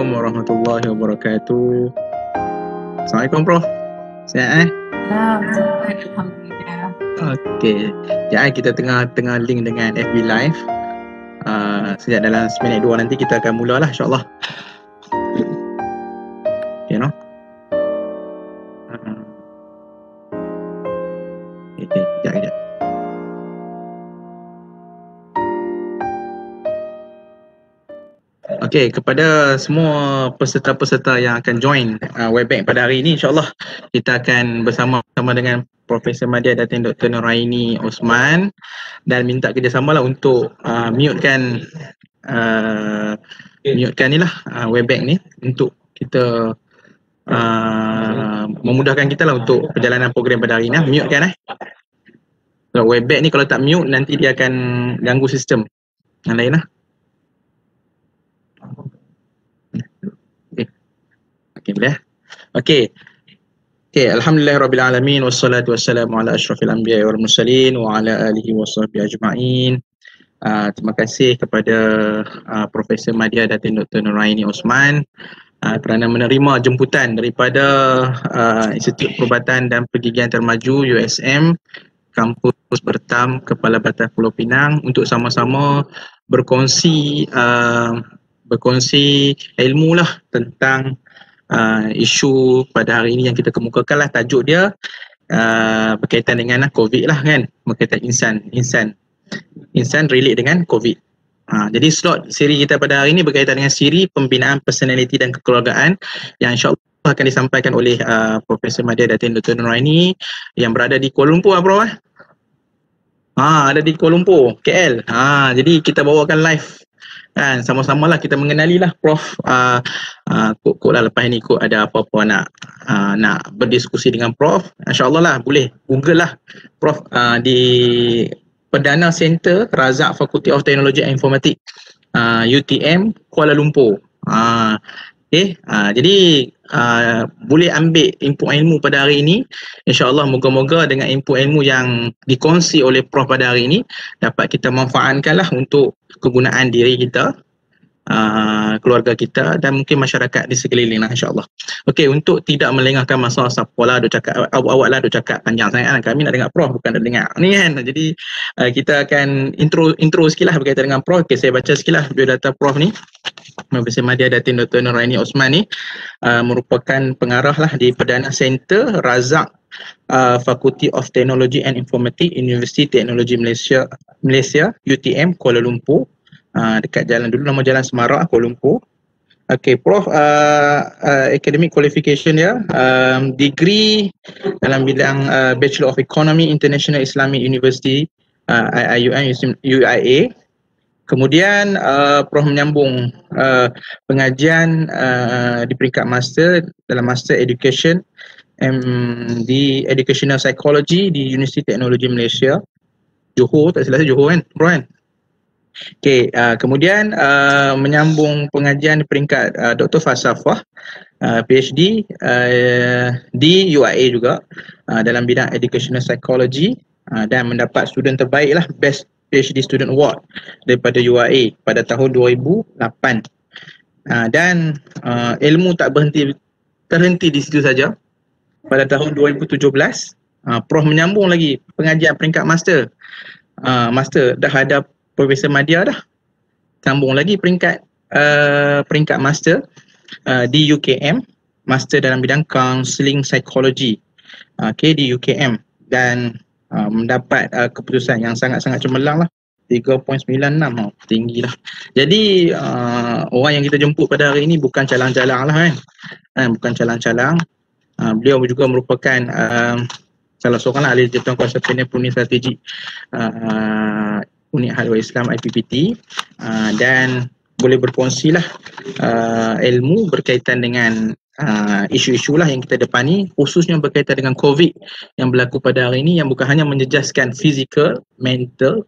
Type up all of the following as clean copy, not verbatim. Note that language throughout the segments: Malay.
Assalamualaikum warahmatullahi wabarakatuh. Assalamualaikum Prof. Sihat Alhamdulillah. Okey. Jadi kita tengah link dengan FB Live. Sejak dalam seminit 2 nanti kita akan mulalah insya-Allah. Okey no. Okey, kejap. Okey, kepada semua peserta-peserta yang akan join Webex pada hari ini, insya-Allah kita akan bersama dengan Profesor Madya Datin Dr. Nuraini Osman dan minta kerjasamalah untuk mutekan Webex ni untuk kita memudahkan kita lah untuk perjalanan program pada hari ini. Mutekan So, Webex ni kalau tak mute nanti dia akan ganggu sistem yang lain lah. Okey, boleh? Okey. Alhamdulillah alamin wassalatu wassalamu ala asyrafil anbiya'i wal mursalin wa ala alihi washabbihi ajma'in. Terima kasih kepada Profesor Madya Datin Dr. Nuraini Osman kerana menerima jemputan daripada Institut Perubatan dan Pergigian Termaju USM Kampus Bertam Kepala Batas Pulau Pinang untuk sama-sama berkongsi ilmu lah tentang isu pada hari ini yang kita kemukakan lah. Tajuk dia berkaitan dengan COVID lah kan, berkaitan insan relate dengan COVID. Jadi slot siri kita pada hari ini berkaitan dengan siri pembinaan personaliti dan kekeluargaan yang insya-Allah akan disampaikan oleh Profesor Madya Datin Dr. Nuraini yang berada di Kuala Lumpur Prof. Ada di Kuala Lumpur, KL. Jadi kita bawakan live kan, sama-sama lah kita mengenali lah Prof. Kok lah lepas ni kok ada apa-apa nak berdiskusi dengan Prof. InsyaAllah lah boleh Google lah Prof di Perdana Center Razak Fakulti of Teknologi and Informatik UTM Kuala Lumpur. Jadi boleh ambil input ilmu pada hari ini. InsyaAllah moga-moga dengan input ilmu yang dikongsi oleh Prof pada hari ini dapat kita manfaatkan lah untuk kegunaan diri kita, keluarga kita dan mungkin masyarakat di sekeliling lah insyaAllah. Okey, untuk tidak melengahkan masa siapa lah duk cakap awak lah duk cakap panjang sangat kan. Kami nak dengar Prof, bukan nak dengar ni kan. Jadi kita akan intro sikit lah berkaitan dengan Prof. Okey, saya baca sikit lah biodata Prof ni. Profesor Madya Datin Dr. Nuraini Osman ni merupakan pengarah lah di Perdana Center Razak Fakulti of Teknologi and Informatik Universiti Teknologi Malaysia UTM Kuala Lumpur, dekat jalan dulu nama Jalan Semarak Kuala Lumpur. Okey, Prof academic qualification dia degree dalam bidang Bachelor of Economy International Islamic University IIUM UIA. Kemudian Prof menyambung pengajian di peringkat master dalam Master Education di Educational Psychology di Universiti Teknologi Malaysia Johor, tak silap saya Johor kan Prof kan? Okey, kemudian menyambung pengajian di peringkat Dr. Falsafah PhD di UIA juga dalam bidang Educational Psychology dan mendapat student terbaik lah Best PhD Student Award daripada UIA pada tahun 2008. Dan ilmu tak terhenti di situ saja. Pada tahun 2017 Prof menyambung lagi pengajian peringkat master. Dah ada Profesor Madya dah. Sambung lagi peringkat master di UKM, master dalam bidang Counselling Psychology. Di UKM dan mendapat keputusan yang sangat-sangat cemerlang lah, 3.96, tinggi lah. Jadi orang yang kita jemput pada hari ini bukan calang-calang lah kan, bukan calang-calang. Beliau juga merupakan salah seorang ahli jabatan kuasa panel Unit Strategi Unit Halwa Islam IPPT, dan boleh berkongsi lah ilmu berkaitan dengan isu-isu lah yang kita depani, khususnya berkaitan dengan COVID yang berlaku pada hari ini, yang bukan hanya menjejaskan fizikal, mental,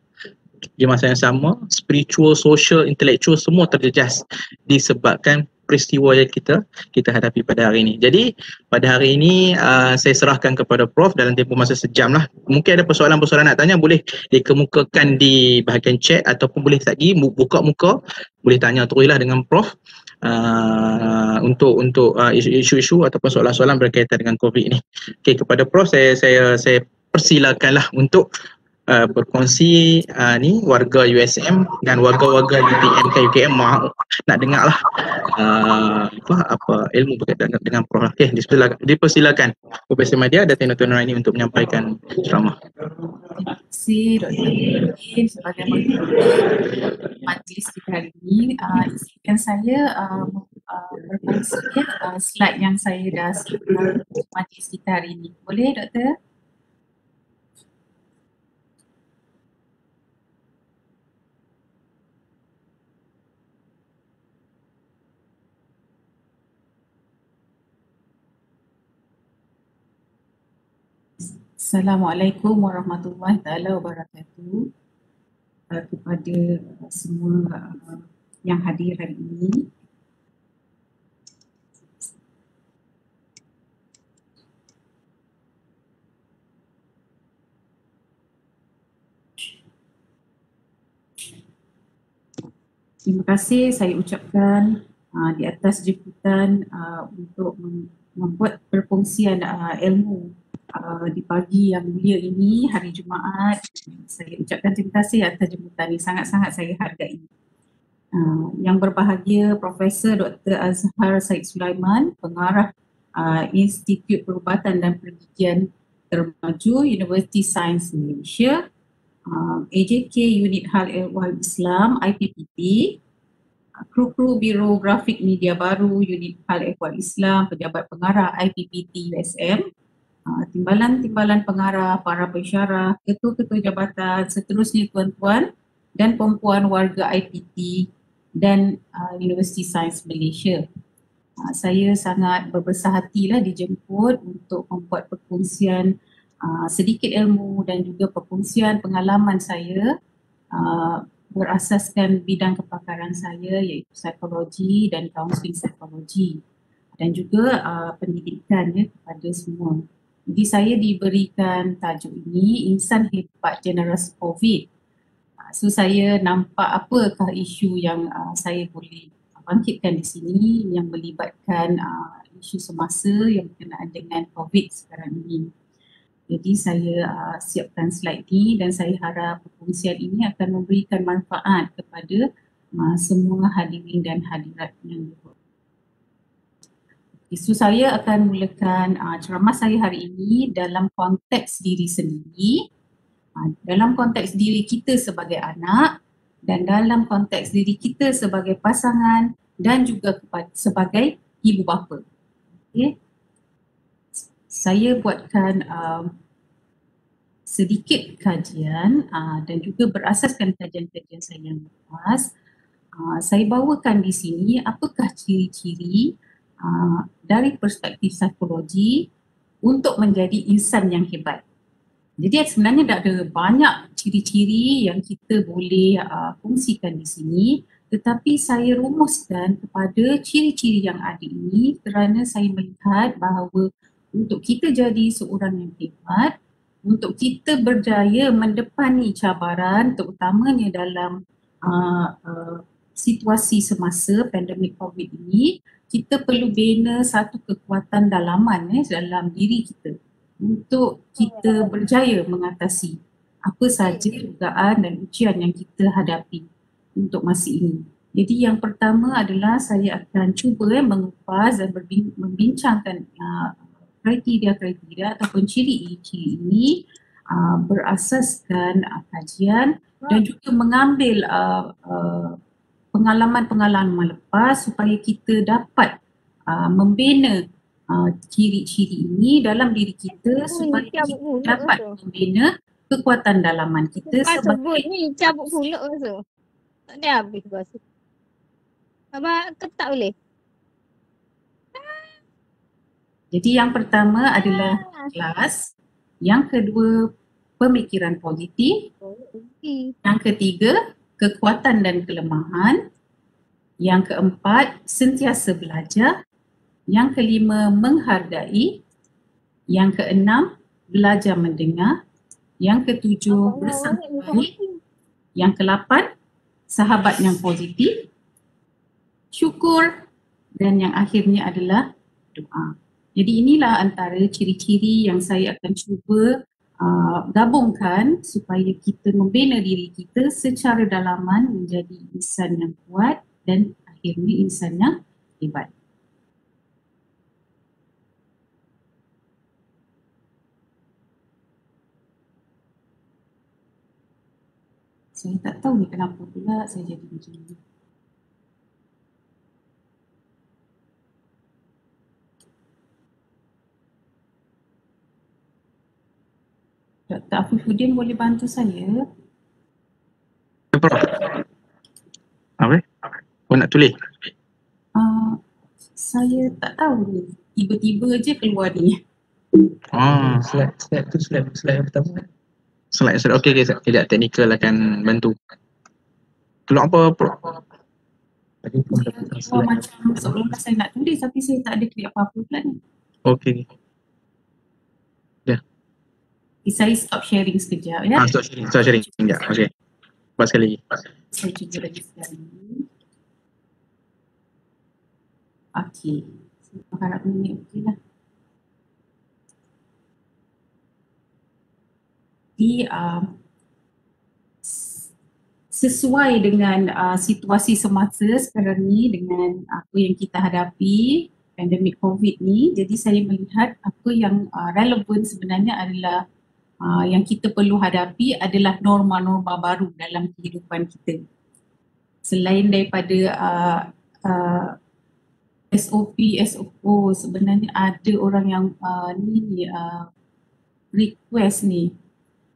di masa yang sama spiritual, social, intellectual semua terjejas disebabkan peristiwa yang kita hadapi pada hari ini. Jadi pada hari ini saya serahkan kepada Prof dalam tempoh masa sejam lah. Mungkin ada persoalan-persoalan nak tanya, boleh dikemukakan di bahagian chat ataupun boleh lagi buka muka, boleh tanya teruslah dengan Prof. untuk isu-isu ataupun soalan-soalan berkaitan dengan COVID ni. Okey, kepada Prof saya persilakanlah untuk berkongsi ni warga USM dan warga-warga UTM ke UKM mahu nak dengar lah apa ilmu berkaitan dengan Prof. Okey, dipersilakan Profesor Madya dan Dr. Nuraini untuk menyampaikan ceramah. Terima kasih Dr. Nuraini sebagai majlis kita hari ini. Izinkan saya berkongsi slide yang saya dah siapkan untuk majlis kita hari ini. Boleh Doktor? Assalamualaikum warahmatullahi wabarakatuh kepada semua yang hadir hari ini. Terima kasih saya ucapkan di atas jemputan untuk membuat perkongsian ilmu di pagi yang mulia ini, hari Jumaat. Saya ucapkan terima kasih atas jemputan ini, sangat-sangat saya hargai. Yang berbahagia Profesor Dr. Azhar Said Sulaiman, Pengarah Institut Perubatan dan Pergigian Termaju Universiti Sains Malaysia, AJK Unit Hal Ehwal Islam IPPT, Kru-Kru Biro Grafik Media Baru Unit Hal Ehwal Islam, Pejabat Pengarah IPPT USM, timbalan-timbalan pengarah, para pensyarah, ketua-ketua jabatan, seterusnya tuan-tuan dan perempuan warga IPT dan Universiti Sains Malaysia. Saya sangat berbesar hatilah dijemput untuk membuat perkongsian sedikit ilmu dan juga perkongsian pengalaman saya berasaskan bidang kepakaran saya iaitu psikologi dan kaunseling psikologi dan juga pendidikan kepada semua. Jadi saya diberikan tajuk ini insan hebat generasi COVID. So saya nampak apakah isu yang saya boleh bangkitkan di sini yang melibatkan isu semasa yang berkenaan dengan COVID sekarang ini. Jadi saya siapkan slide ini dan saya harap perkongsian ini akan memberikan manfaat kepada semua hadirin dan hadirat yang berhormat. So saya akan mulakan ceramah saya hari ini dalam konteks diri sendiri, dalam konteks diri kita sebagai anak dan dalam konteks diri kita sebagai pasangan dan juga sebagai ibu bapa. Okay. Saya buatkan sedikit kajian dan juga berasaskan kajian-kajian saya yang lepas. Saya bawakan di sini apakah ciri-ciri dari perspektif psikologi untuk menjadi insan yang hebat. Jadi sebenarnya dah ada banyak ciri-ciri yang kita boleh kongsikan di sini, tetapi saya rumuskan kepada ciri-ciri yang ada ini kerana saya melihat bahawa untuk kita jadi seorang yang hebat, untuk kita berjaya mendepani cabaran terutamanya dalam situasi semasa pandemik COVID ini, kita perlu bina satu kekuatan dalaman dalam diri kita untuk kita berjaya mengatasi apa sahaja dugaan dan ujian yang kita hadapi untuk masa ini. Jadi yang pertama adalah saya akan cuba mengupas dan membincangkan kriteria-kriteria ataupun ciri-ciri ini berasaskan kajian dan juga mengambil pengalaman-pengalaman lepas supaya kita dapat membina ciri-ciri ini dalam diri kita supaya kita dapat membina kekuatan dalaman kita sebagai ni cabut pula rasa. Tak ada habis rasa. Abang ketak boleh? Jadi yang pertama adalah kelas, yang kedua pemikiran positif, yang ketiga kekuatan dan kelemahan, yang keempat sentiasa belajar, yang kelima menghargai, yang keenam belajar mendengar, yang ketujuh bersangka baik, yang kelapan sahabat yang positif, syukur dan yang akhirnya adalah doa. Jadi inilah antara ciri-ciri yang saya akan cuba gabungkan supaya kita membina diri kita secara dalaman menjadi insan yang kuat dan akhirnya insan yang hebat. Saya tak tahu ni kenapa pula saya jadi macam ni. Dr. Afifuddin boleh bantu saya? Prof. Apa? Oh, nak tulis? Saya tak tahu ni. Tiba-tiba je keluar ni. Slide yang pertama. Slide. Okey, sekejap teknikal akan bantu. Keluar apa, Prof? Tadi pun dapat Keluar slide. macam seolah-olah saya nak tulis tapi saya tak ada klik apa-apa pula ni. Okey. Saya stop sharing sekejap ya. Stop sharing. Sekejap. Okey. Buat sekali lagi. Saya cuba lagi sekali. Okey. Saya harap ni okey lah. Jadi sesuai dengan situasi semasa sekarang ni dengan apa yang kita hadapi, pandemik COVID ni, jadi saya melihat apa yang relevan sebenarnya adalah yang kita perlu hadapi adalah norma-norma baru dalam kehidupan kita. Selain daripada SOP, SOO, sebenarnya ada orang yang request ni.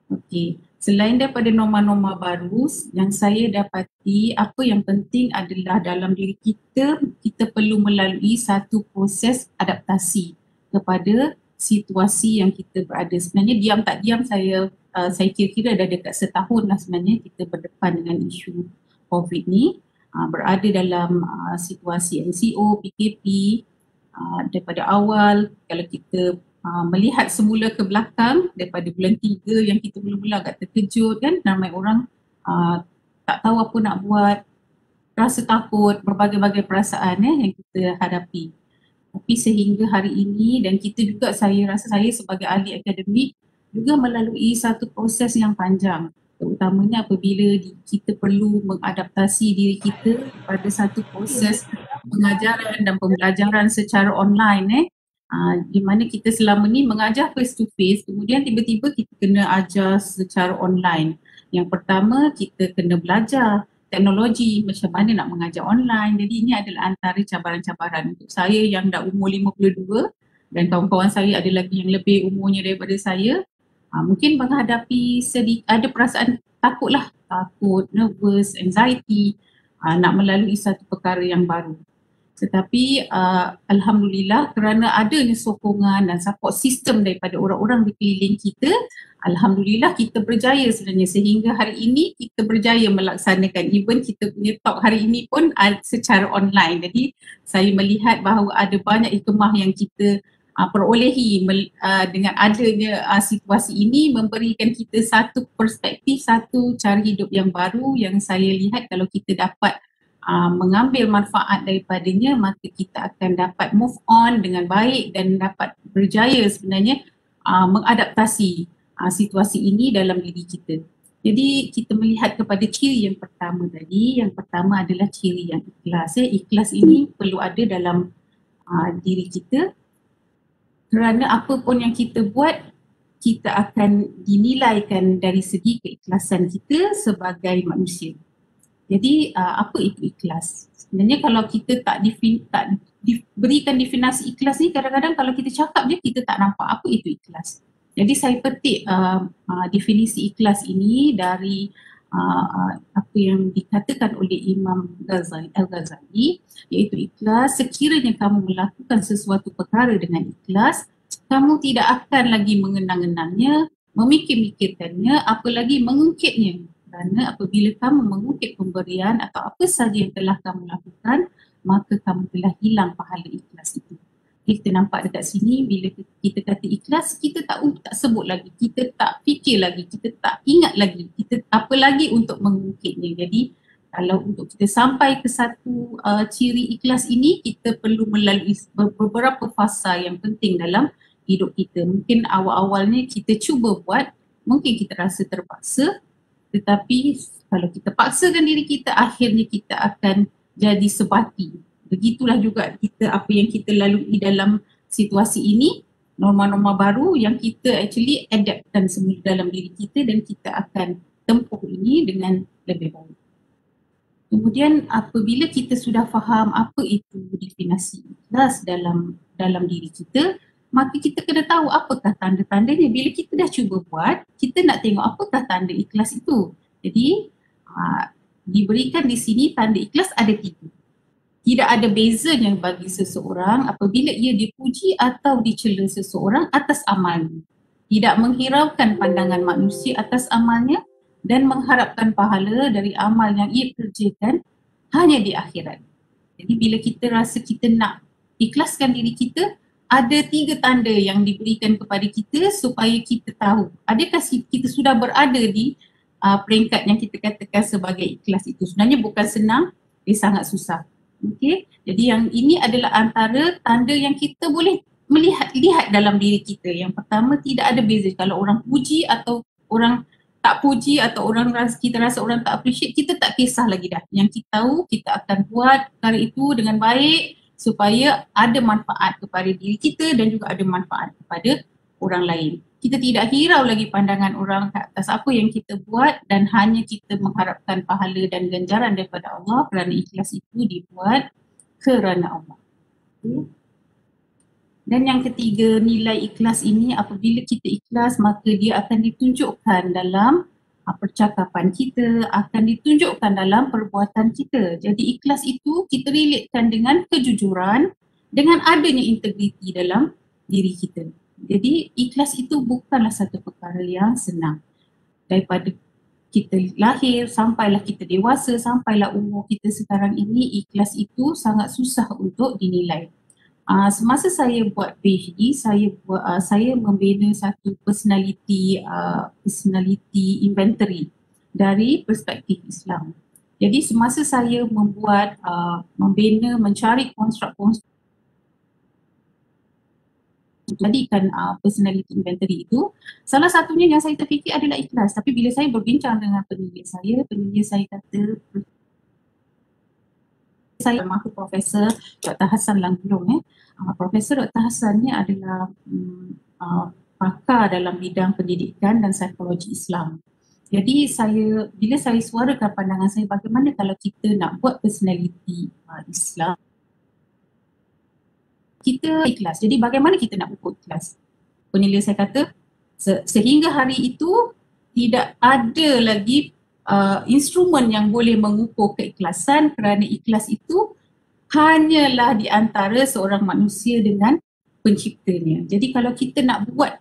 Okey. Selain daripada norma-norma baru yang saya dapati, apa yang penting adalah dalam diri kita, kita perlu melalui satu proses adaptasi kepada situasi yang kita berada. Sebenarnya diam tak diam saya kira-kira dah dekat setahun lah sebenarnya kita berdepan dengan isu COVID ni, berada dalam situasi MCO, PKP daripada awal. Kalau kita melihat semula ke belakang daripada bulan 3 yang kita mula-mula agak terkejut kan, ramai orang tak tahu apa nak buat, rasa takut, berbagai-bagai perasaan yang kita hadapi. Tapi sehingga hari ini dan kita juga, saya rasa saya sebagai ahli akademik juga melalui satu proses yang panjang, terutamanya apabila kita perlu mengadaptasi diri kita pada satu proses pengajaran dan pembelajaran secara online di mana kita selama ni mengajar face to face, kemudian tiba-tiba kita kena ajar secara online. Yang pertama, kita kena belajar teknologi, macam mana nak mengajar online. Jadi ini adalah antara cabaran-cabaran untuk saya yang dah umur 52 dan kawan-kawan saya ada lagi yang lebih umurnya daripada saya. Mungkin menghadapi ada perasaan takut, nervous, anxiety, nak melalui satu perkara yang baru. Tetapi alhamdulillah kerana adanya sokongan dan support system daripada orang-orang di keliling kita, alhamdulillah kita berjaya sebenarnya sehingga hari ini kita berjaya melaksanakan even kita punya talk hari ini pun secara online. Jadi saya melihat bahawa ada banyak hikmah yang kita perolehi dengan adanya situasi ini, memberikan kita satu perspektif, satu cara hidup yang baru yang saya lihat kalau kita dapat mengambil manfaat daripadanya, maka kita akan dapat move on dengan baik dan dapat berjaya sebenarnya mengadaptasi situasi ini dalam diri kita. Jadi kita melihat kepada ciri yang pertama tadi, yang pertama adalah ciri yang ikhlas. Ikhlas ini perlu ada dalam diri kita kerana apa pun yang kita buat, kita akan dinilaikan dari segi keikhlasan kita sebagai manusia. Jadi apa itu ikhlas? Sebenarnya kalau kita tak diberikan definisi ikhlas ni, kadang-kadang kalau kita cakap je kita tak nampak apa itu ikhlas. Jadi saya petik definisi ikhlas ini dari apa yang dikatakan oleh Imam Al-Ghazali, iaitu ikhlas sekiranya kamu melakukan sesuatu perkara dengan ikhlas, kamu tidak akan lagi mengenang-enangnya, memikir-mikirkannya, apalagi mengungkitnya. Kerana apabila kamu mengungkit pemberian atau apa sahaja yang telah kamu lakukan, maka kamu telah hilang pahala ikhlas itu. Kita nampak dekat sini bila kita kata ikhlas, kita tak sebut lagi, kita tak fikir lagi, kita tak ingat lagi, kita apa lagi untuk mengungkitnya. Jadi Kalau untuk kita sampai ke satu ciri ikhlas ini, kita perlu melalui beberapa fasa yang penting dalam hidup kita. Mungkin awal-awalnya kita cuba buat, mungkin kita rasa terpaksa, tetapi kalau kita paksakan diri kita, akhirnya kita akan jadi sebati. Begitulah juga kita, apa yang kita lalui dalam situasi ini, norma-norma baru yang kita actually adaptkan semula dalam diri kita, dan kita akan tempuh ini dengan lebih baik. Kemudian apabila kita sudah faham apa itu definisi ikhlas dalam diri kita, maka kita kena tahu apakah tanda-tandanya. Bila kita dah cuba buat, kita nak tengok apakah tanda ikhlas itu. Jadi diberikan di sini tanda ikhlas ada 3. Tidak ada bezanya bagi seseorang apabila ia dipuji atau dicela seseorang atas amalnya. Tidak menghiraukan pandangan manusia atas amalnya dan mengharapkan pahala dari amal yang ia kerjakan hanya di akhirat. Jadi bila kita rasa kita nak ikhlaskan diri kita, ada 3 tanda yang diberikan kepada kita supaya kita tahu adakah kita sudah berada di peringkat yang kita katakan sebagai ikhlas itu. Sebenarnya bukan senang, dia sangat susah. Okey, jadi yang ini adalah antara tanda yang kita boleh lihat dalam diri kita. Yang pertama, tidak ada beza kalau orang puji atau orang tak puji, atau kita rasa orang tak appreciate, kita tak kisah lagi dah. Yang kita tahu, kita akan buat perkara itu dengan baik supaya ada manfaat kepada diri kita dan juga ada manfaat kepada orang lain. Kita tidak hirau lagi pandangan orang ke atas apa yang kita buat, dan hanya kita mengharapkan pahala dan ganjaran daripada Allah, kerana ikhlas itu dibuat kerana Allah. Okay. Dan yang ketiga, nilai ikhlas ini, apabila kita ikhlas maka dia akan ditunjukkan dalam percakapan kita, akan ditunjukkan dalam perbuatan kita. Jadi ikhlas itu kita relatekan dengan kejujuran, dengan adanya integriti dalam diri kita. Jadi ikhlas itu bukanlah satu perkara yang senang. Daripada kita lahir sampailah kita dewasa, sampailah umur kita sekarang ini, ikhlas itu sangat susah untuk dinilai. Semasa saya buat PhD, saya membina satu personality inventory dari perspektif Islam. Jadi semasa saya membina, mencari konstruk-konstruk jadikan personality inventory itu, salah satunya yang saya terfikir adalah ikhlas. Tapi bila saya berbincang dengan penulis saya kata, saya mahu Profesor Dr. Hassan Langgulung. Profesor Dr. Hassan ni adalah pakar dalam bidang pendidikan dan psikologi Islam. Jadi bila saya suarakan pandangan saya, bagaimana kalau kita nak buat personality Islam, kita ikhlas. Jadi bagaimana kita nak ukur ikhlas? Penulis saya kata, sehingga hari itu tidak ada lagi instrumen yang boleh mengukur keikhlasan, kerana ikhlas itu hanyalah di antara seorang manusia dengan penciptanya. Jadi kalau kita nak buat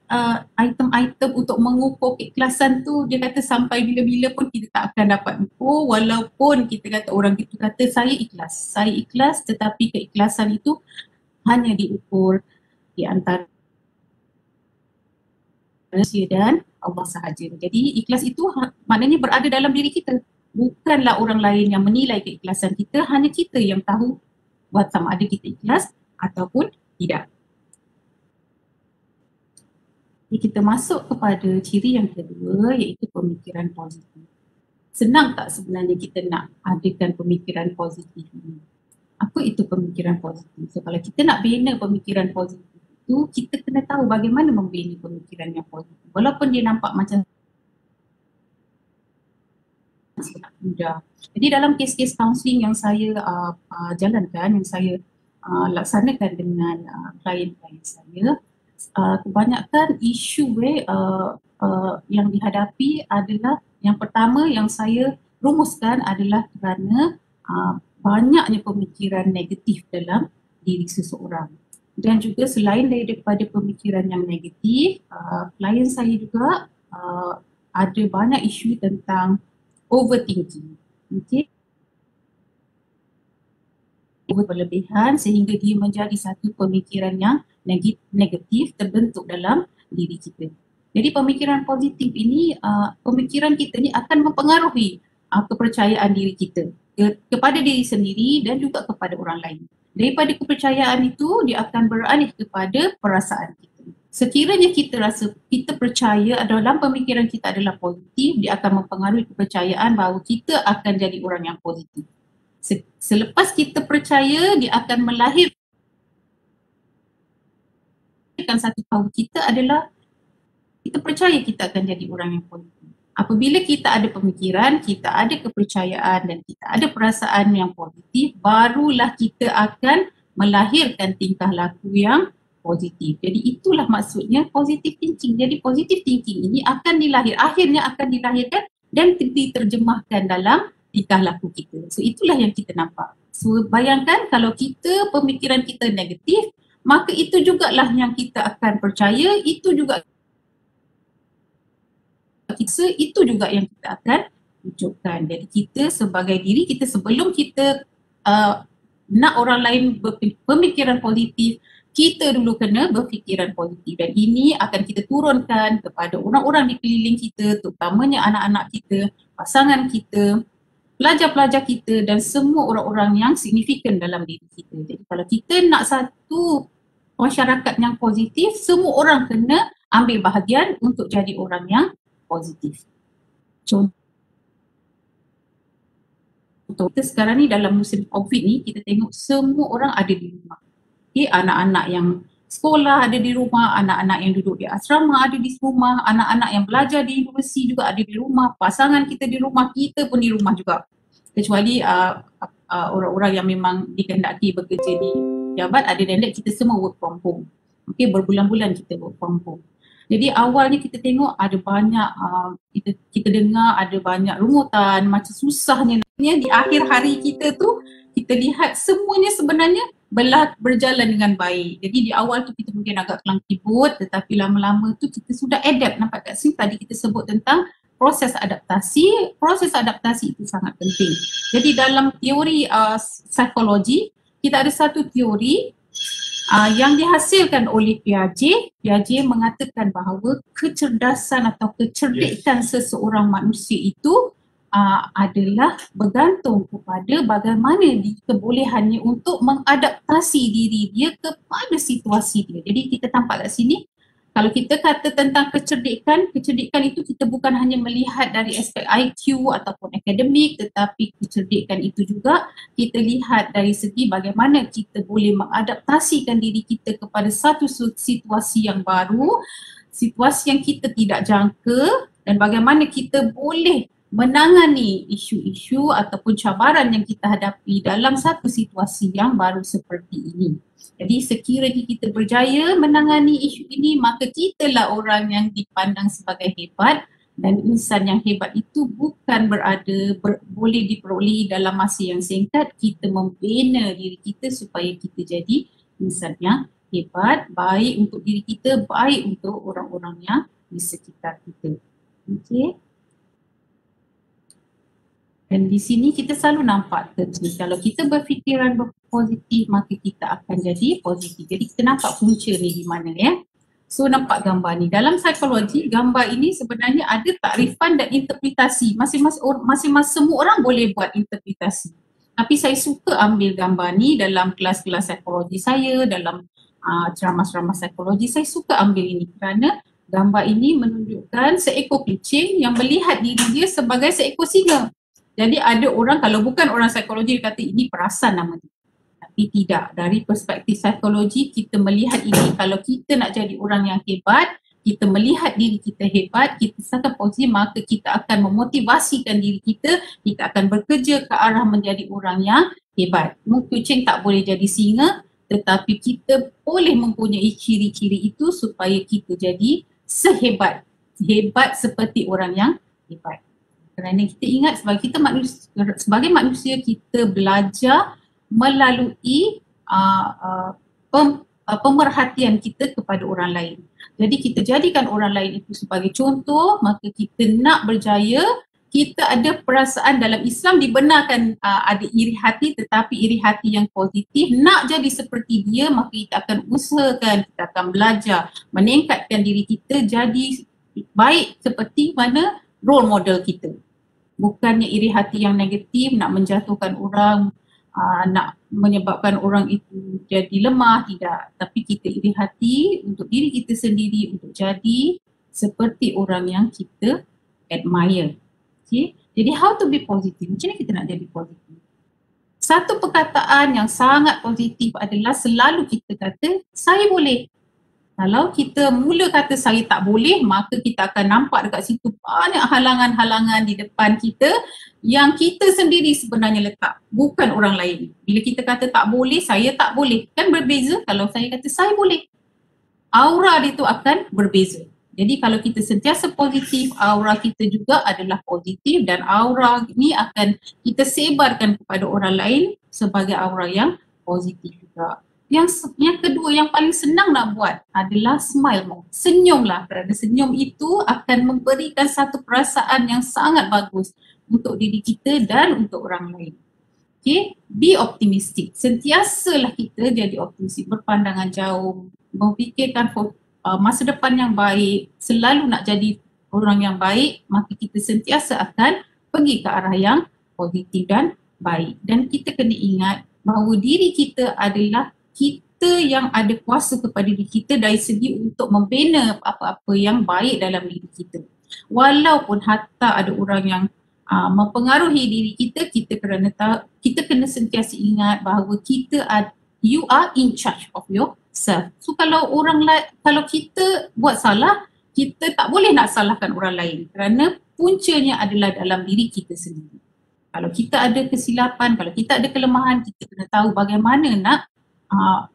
item-item untuk mengukur keikhlasan tu, dia kata sampai bila-bila pun kita tak akan dapat ukur, walaupun kita kata orang itu kata saya ikhlas, tetapi keikhlasan itu hanya diukur di antara manusia dan Allah sahaja. Jadi ikhlas itu maknanya berada dalam diri kita. Bukanlah orang lain yang menilai keikhlasan kita, hanya kita yang tahu buat sama ada kita ikhlas ataupun tidak. Jadi kita masuk kepada ciri yang kedua, iaitu pemikiran positif. Senang tak sebenarnya kita nak adakan pemikiran positif ini? Apa itu pemikiran positif? So kalau kita nak bina pemikiran positif itu, kita kena tahu bagaimana membina pemikiran yang positif. Walaupun dia nampak macam mudah. Jadi dalam kes-kes counselling yang saya jalankan, yang saya laksanakan dengan klien-klien saya, kebanyakan isu yang dihadapi adalah, yang pertama yang saya rumuskan adalah kerana banyaknya pemikiran negatif dalam diri seseorang. Dan juga selain daripada pemikiran yang negatif, klien saya juga ada banyak isu tentang overthinking. Okay. Berlebihan sehingga dia menjadi satu pemikiran yang negatif terbentuk dalam diri kita. Jadi pemikiran positif ini, pemikiran kita ni akan mempengaruhi kepercayaan diri kita. kepada diri sendiri dan juga kepada orang lain. Daripada kepercayaan itu, dia akan beralih kepada perasaan kita. Sekiranya kita rasa, kita percaya dalam pemikiran kita adalah positif, dia akan mempengaruhi kepercayaan bahawa kita akan jadi orang yang positif. Selepas kita percaya, dia akan melahirkan satu bahawa kita adalah, kita percaya kita akan jadi orang yang positif. Apabila kita ada pemikiran, kita ada kepercayaan dan kita ada perasaan yang positif, barulah kita akan melahirkan tingkah laku yang positif. Jadi itulah maksudnya positive thinking. Jadi positive thinking ini akan akhirnya akan dilahirkan dan diterjemahkan dalam tingkah laku kita. So itulah yang kita nampak. So bayangkan kalau pemikiran kita negatif, maka itu jugalah yang kita akan percaya, itu juga yang kita akan wujudkan. Jadi kita sebagai diri kita, sebelum kita nak orang lain berpemikiran positif, kita dulu kena berfikiran positif, dan ini akan kita turunkan kepada orang-orang di keliling kita, terutamanya anak-anak kita, pasangan kita, pelajar-pelajar kita dan semua orang-orang yang signifikan dalam diri kita. Jadi kalau kita nak satu masyarakat yang positif, semua orang kena ambil bahagian untuk jadi orang yang positif. Contoh kita sekarang ni dalam musim COVID ni, kita tengok semua orang ada di rumah. Okay, anak-anak yang sekolah ada di rumah, anak-anak yang duduk di asrama ada di rumah, anak-anak yang belajar di universiti juga ada di rumah, pasangan kita di rumah, kita pun di rumah juga. Kecuali orang-orang yang memang dikehendaki bekerja di jabat, ada dan kita semua work from home. Okay, berbulan-bulan kita work from home. Jadi awalnya kita tengok ada banyak, kita dengar ada banyak rungutan, macam susahnya. Di akhir hari kita tu, kita lihat semuanya sebenarnya berjalan dengan baik. Jadi di awal tu kita mungkin agak kelang kibut, tetapi lama-lama tu kita sudah adapt. Nampak kat sini tadi kita sebut tentang proses adaptasi. Proses adaptasi itu sangat penting. Jadi dalam teori psikologi, kita ada satu teori yang dihasilkan oleh Piaget. Piaget mengatakan bahawa kecerdasan atau kecerdikan seseorang manusia itu adalah bergantung kepada bagaimana kebolehannya untuk mengadaptasi diri dia kepada situasi dia. Jadi kita tampak kat sini, kalau kita kata tentang kecerdikan itu kita bukan hanya melihat dari aspek IQ ataupun akademik, tetapi kecerdikan itu juga kita lihat dari segi bagaimana kita boleh mengadaptasikan diri kita kepada satu situasi yang baru, situasi yang kita tidak jangka, dan bagaimana kita boleh menangani isu-isu ataupun cabaran yang kita hadapi dalam satu situasi yang baru seperti ini. Jadi sekiranya kita berjaya menangani isu ini, maka kitalah orang yang dipandang sebagai hebat, dan insan yang hebat itu bukan boleh diperoleh dalam masa yang singkat. Kita membina diri kita supaya kita jadi insan yang hebat, baik untuk diri kita, baik untuk orang-orang yang di sekitar kita. Okey. Dan di sini kita selalu nampak kalau kita berfikiran positif, maka kita akan jadi positif. Jadi kita nampak punca ni di mana ya. So nampak gambar ni. Dalam psikologi, gambar ini sebenarnya ada takrifan dan interpretasi. Masing-masing semua orang boleh buat interpretasi. Tapi saya suka ambil gambar ni dalam kelas-kelas psikologi saya, dalam ceramah-ceramah psikologi, saya suka ambil ini kerana gambar ini menunjukkan seekor kucing yang melihat diri dia sebagai seekor singa. Jadi ada orang, kalau bukan orang psikologi, dia kata ini perasan nama dia. Tapi tidak, dari perspektif psikologi kita melihat ini, kalau kita nak jadi orang yang hebat, kita melihat diri kita hebat, kita sangat positif, maka kita akan memotivasikan diri kita akan bekerja ke arah menjadi orang yang hebat. Kucing tak boleh jadi singa, tetapi kita boleh mempunyai ciri-ciri itu supaya kita jadi hebat seperti orang yang hebat. Kerana kita ingat sebagai manusia kita belajar melalui pemerhatian kita kepada orang lain. Jadi kita jadikan orang lain itu sebagai contoh, maka kita nak berjaya, kita ada perasaan dalam Islam dibenarkan ada iri hati, tetapi iri hati yang positif. Nak jadi seperti dia, maka kita akan usahakan, kita akan belajar meningkatkan diri kita jadi baik seperti mana role model kita. Bukannya iri hati yang negatif, nak menjatuhkan orang, nak menyebabkan orang itu jadi lemah, tidak. Tapi kita iri hati untuk diri kita sendiri, untuk jadi seperti orang yang kita admire. Okay? Jadi how to be positive? Macam mana kita nak jadi positif? Satu perkataan yang sangat positif adalah selalu kita kata, saya boleh. Kalau kita mula kata saya tak boleh, maka kita akan nampak dekat situ banyak halangan-halangan di depan kita yang kita sendiri sebenarnya letak, bukan orang lain. Bila kita kata tak boleh, saya tak boleh. Kan berbeza kalau saya kata saya boleh. Aura dia tu akan berbeza. Jadi kalau kita sentiasa positif, aura kita juga adalah positif dan aura ni akan kita sebarkan kepada orang lain sebagai aura yang positif juga. Yang kedua yang paling senang nak buat adalah smile more. Senyumlah, kerana senyum itu akan memberikan satu perasaan yang sangat bagus untuk diri kita dan untuk orang lain. Okay, be optimistic. Sentiasalah kita jadi optimistik, berpandangan jauh, memfikirkan masa depan yang baik, selalu nak jadi orang yang baik, maka kita sentiasa akan pergi ke arah yang positif dan baik. Dan kita kena ingat bahawa diri kita adalah kita yang ada kuasa kepada diri kita dari segi untuk membina apa-apa yang baik dalam diri kita. Walaupun hatta ada orang yang mempengaruhi diri kita, kita kena sentiasa ingat bahawa you are in charge of yourself. So kalau kita buat salah, kita tak boleh nak salahkan orang lain kerana puncanya adalah dalam diri kita sendiri. Kalau kita ada kesilapan, kalau kita ada kelemahan, kita kena tahu bagaimana nak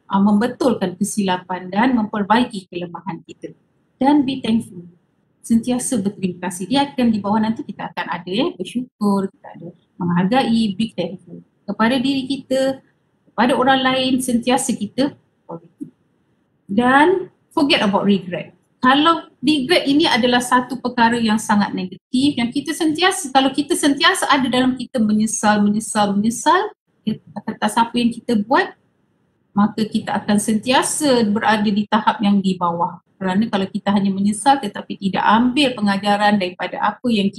membetulkan kesilapan dan memperbaiki kelemahan kita. Dan be thankful. Sentiasa berterima kasih. Dia akan di bawah nanti kita akan ada bersyukur, kita ada menghargai, be thankful. Kepada diri kita, kepada orang lain, sentiasa kita positif. Dan forget about regret. Kalau regret ini adalah satu perkara yang sangat negatif yang kita sentiasa, kalau kita sentiasa ada dalam kita menyesal atas apa yang kita buat, maka kita akan sentiasa berada di tahap yang di bawah. Kerana kalau kita hanya menyesal tetapi tidak ambil pengajaran daripada apa yang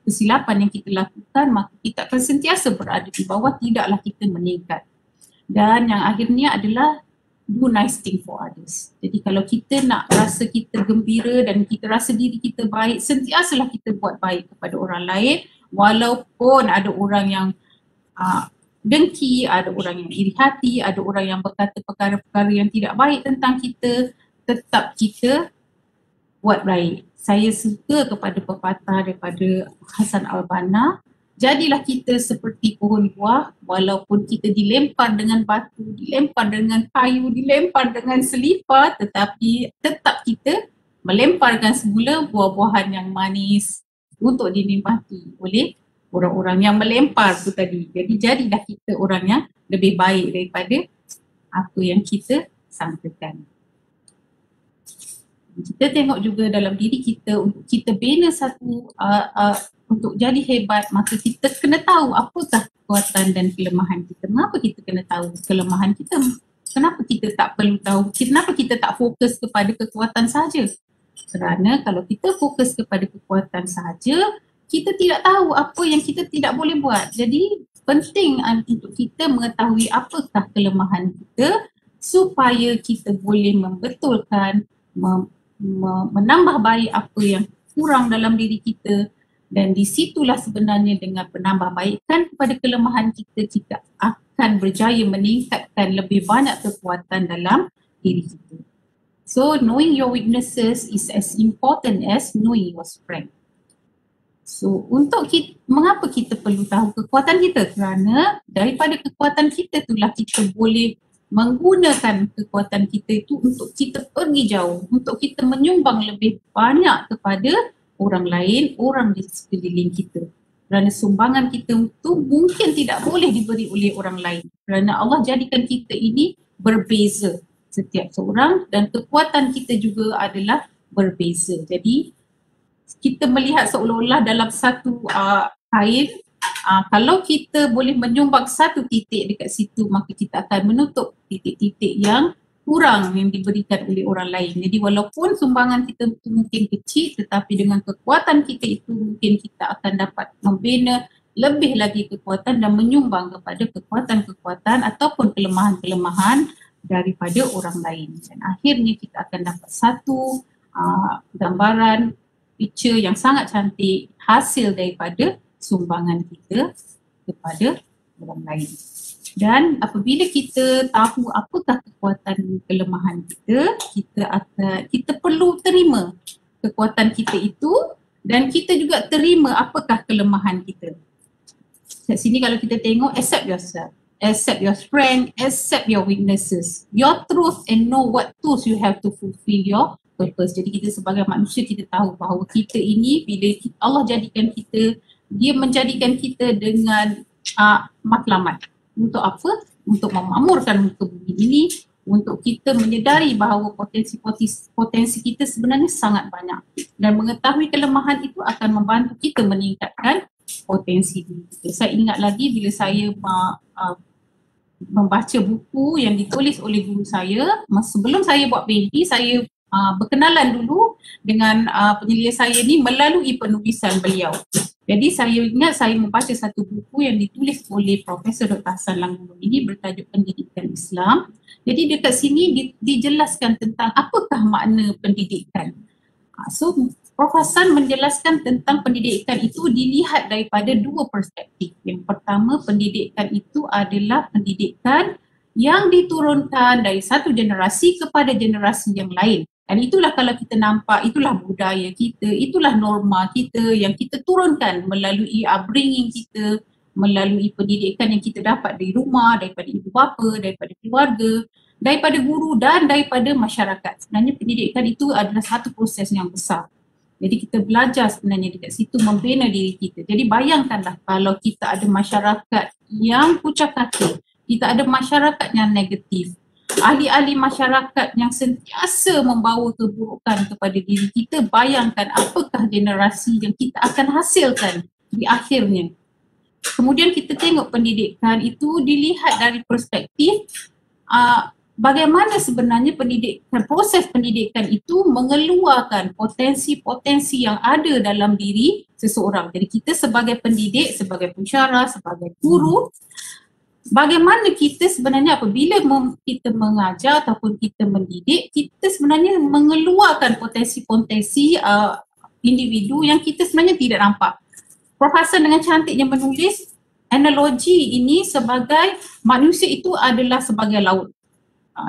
kesilapan yang kita lakukan, maka kita akan sentiasa berada di bawah, tidaklah kita meningkat. Dan yang akhirnya adalah do nice thing for others. Jadi kalau kita nak rasa kita gembira dan kita rasa diri kita baik, sentiasalah kita buat baik kepada orang lain, walaupun ada orang yang dengki, ada orang yang iri hati, ada orang yang berkata perkara-perkara yang tidak baik tentang kita, tetap kita buat baik. Saya suka kepada pepatah daripada Hasan al-Banna, jadilah kita seperti pohon buah, walaupun kita dilempar dengan batu, dilempar dengan kayu, dilempar dengan selipar, tetapi tetap kita melemparkan semula buah-buahan yang manis untuk dinikmati oleh orang-orang yang melempar tu tadi. Jadi jadilah kita orang yang lebih baik daripada apa yang kita sangkakan. Kita tengok juga dalam diri kita, untuk kita bina satu untuk jadi hebat, maka kita kena tahu apakah kekuatan dan kelemahan kita. Mengapa kita kena tahu kelemahan kita? Kenapa kita tak perlu tahu? Kenapa kita tak fokus kepada kekuatan saja? Kerana kalau kita fokus kepada kekuatan saja, kita tidak tahu apa yang kita tidak boleh buat. Jadi penting untuk kita mengetahui apakah kelemahan kita supaya kita boleh membetulkan, menambah baik apa yang kurang dalam diri kita, dan di situlah sebenarnya dengan penambahbaikan kepada kelemahan kita, kita akan berjaya meningkatkan lebih banyak kekuatan dalam diri kita. So knowing your weaknesses is as important as knowing your strength. So mengapa kita perlu tahu kekuatan kita? Kerana daripada kekuatan kita itulah kita boleh menggunakan kekuatan kita itu untuk kita pergi jauh, untuk kita menyumbang lebih banyak kepada orang lain, orang di sekeliling kita. Kerana sumbangan kita itu mungkin tidak boleh diberi oleh orang lain. Kerana Allah jadikan kita ini berbeza setiap seorang dan kekuatan kita juga adalah berbeza. Jadi kita melihat seolah-olah dalam satu kain, kalau kita boleh menyumbang satu titik dekat situ, maka kita akan menutup titik-titik yang kurang yang diberikan oleh orang lain. Jadi walaupun sumbangan kita itu mungkin kecil, tetapi dengan kekuatan kita itu mungkin kita akan dapat membina lebih lagi kekuatan dan menyumbang kepada kekuatan-kekuatan ataupun kelemahan-kelemahan daripada orang lain. Dan akhirnya kita akan dapat satu gambaran, picture yang sangat cantik hasil daripada sumbangan kita kepada orang lain. Dan apabila kita tahu apakah kekuatan kelemahan kita, kita perlu terima kekuatan kita itu dan kita juga terima apakah kelemahan kita. Kat sini kalau kita tengok, accept yourself, accept your strength, accept your weaknesses, your truth and know what tools you have to fulfill your purpose. Jadi kita sebagai manusia kita tahu bahawa kita ini bila Allah jadikan kita, dia menjadikan kita dengan matlamat. Untuk apa? Untuk memakmurkan muka bumi ini, untuk kita menyedari bahawa potensi kita sebenarnya sangat banyak. Dan mengetahui kelemahan itu akan membantu kita meningkatkan potensi diri kita. Saya ingat lagi bila saya membaca buku yang ditulis oleh guru saya, sebelum saya buat PhD, saya berkenalan dulu dengan penyelia saya ni melalui penulisan beliau. Jadi saya ingat saya membaca satu buku yang ditulis oleh Profesor Dr. Hassan Langgulung ini bertajuk Pendidikan Islam. Jadi dekat sini dijelaskan tentang apakah makna pendidikan. So Prof. Hassan menjelaskan tentang pendidikan itu dilihat daripada dua perspektif. Yang pertama, pendidikan itu adalah pendidikan yang diturunkan dari satu generasi kepada generasi yang lain. Dan itulah kalau kita nampak, itulah budaya kita, itulah norma kita yang kita turunkan melalui upbringing kita, melalui pendidikan yang kita dapat dari rumah, daripada ibu bapa, daripada keluarga, daripada guru dan daripada masyarakat. Sebenarnya pendidikan itu adalah satu proses yang besar. Jadi kita belajar sebenarnya dekat situ membina diri kita. Jadi bayangkanlah kalau kita ada masyarakat yang pucat hati, kita ada masyarakat yang negatif, ahli-ahli masyarakat yang sentiasa membawa keburukan kepada diri kita, bayangkan apakah generasi yang kita akan hasilkan di akhirnya. Kemudian kita tengok pendidikan itu dilihat dari perspektif bagaimana sebenarnya proses pendidikan itu mengeluarkan potensi-potensi yang ada dalam diri seseorang. Jadi kita sebagai pendidik, sebagai pensyarah, sebagai guru, bagaimana kita sebenarnya apabila kita mengajar ataupun kita mendidik, kita sebenarnya mengeluarkan potensi-potensi individu yang kita sebenarnya tidak nampak. Prof. Hassan dengan cantiknya menulis analogi ini sebagai manusia itu adalah sebagai laut.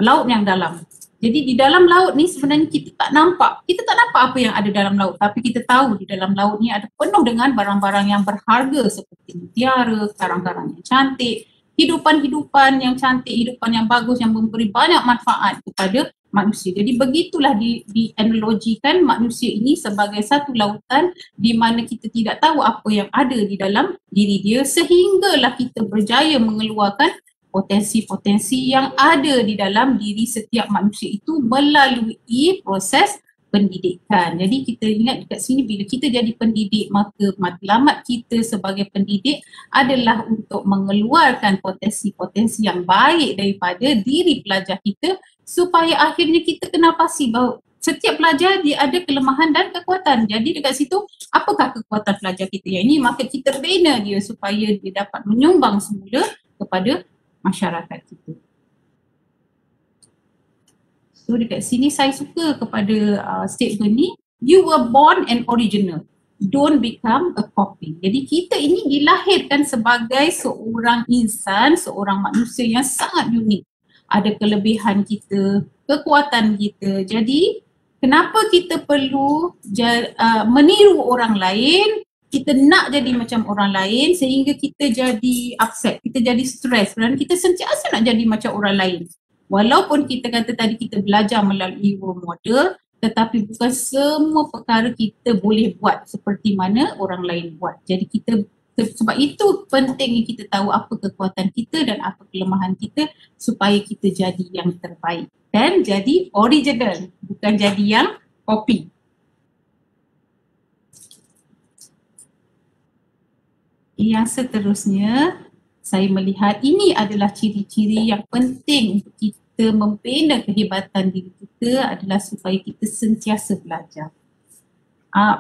Laut yang dalam. Jadi di dalam laut ni sebenarnya kita tak nampak apa yang ada dalam laut, tapi kita tahu di dalam laut ni ada penuh dengan barang-barang yang berharga seperti mutiara, karang-karang yang cantik, hidupan-hidupan yang cantik, hidupan yang bagus yang memberi banyak manfaat kepada manusia. Jadi begitulah dianalogikan manusia ini sebagai satu lautan di mana kita tidak tahu apa yang ada di dalam diri dia, sehinggalah kita berjaya mengeluarkan potensi-potensi yang ada di dalam diri setiap manusia itu melalui proses pendidikan. Jadi kita ingat dekat sini bila kita jadi pendidik, maka matlamat kita sebagai pendidik adalah untuk mengeluarkan potensi-potensi yang baik daripada diri pelajar kita supaya akhirnya kita kenal pasti bahawa setiap pelajar dia ada kelemahan dan kekuatan. Jadi dekat situ apakah kekuatan pelajar kita yang ini, maka kita bina dia supaya dia dapat menyumbang semula kepada masyarakat kita. So dekat sini saya suka kepada statement ni, you were born an original, don't become a copy. Jadi kita ini dilahirkan sebagai seorang insan, seorang manusia yang sangat unik. Ada kelebihan kita, kekuatan kita. Jadi kenapa kita perlu meniru orang lain, kita nak jadi macam orang lain sehingga kita jadi upset, kita jadi stres dan kita sentiasa nak jadi macam orang lain. Walaupun kita kata tadi kita belajar melalui role model, tetapi bukan semua perkara kita boleh buat seperti mana orang lain buat. Jadi sebab itu pentingnya kita tahu apa kekuatan kita dan apa kelemahan kita supaya kita jadi yang terbaik dan jadi original, bukan jadi yang copy. Yang seterusnya, saya melihat ini adalah ciri-ciri yang penting untuk kita membina kehebatan diri kita adalah supaya kita sentiasa belajar.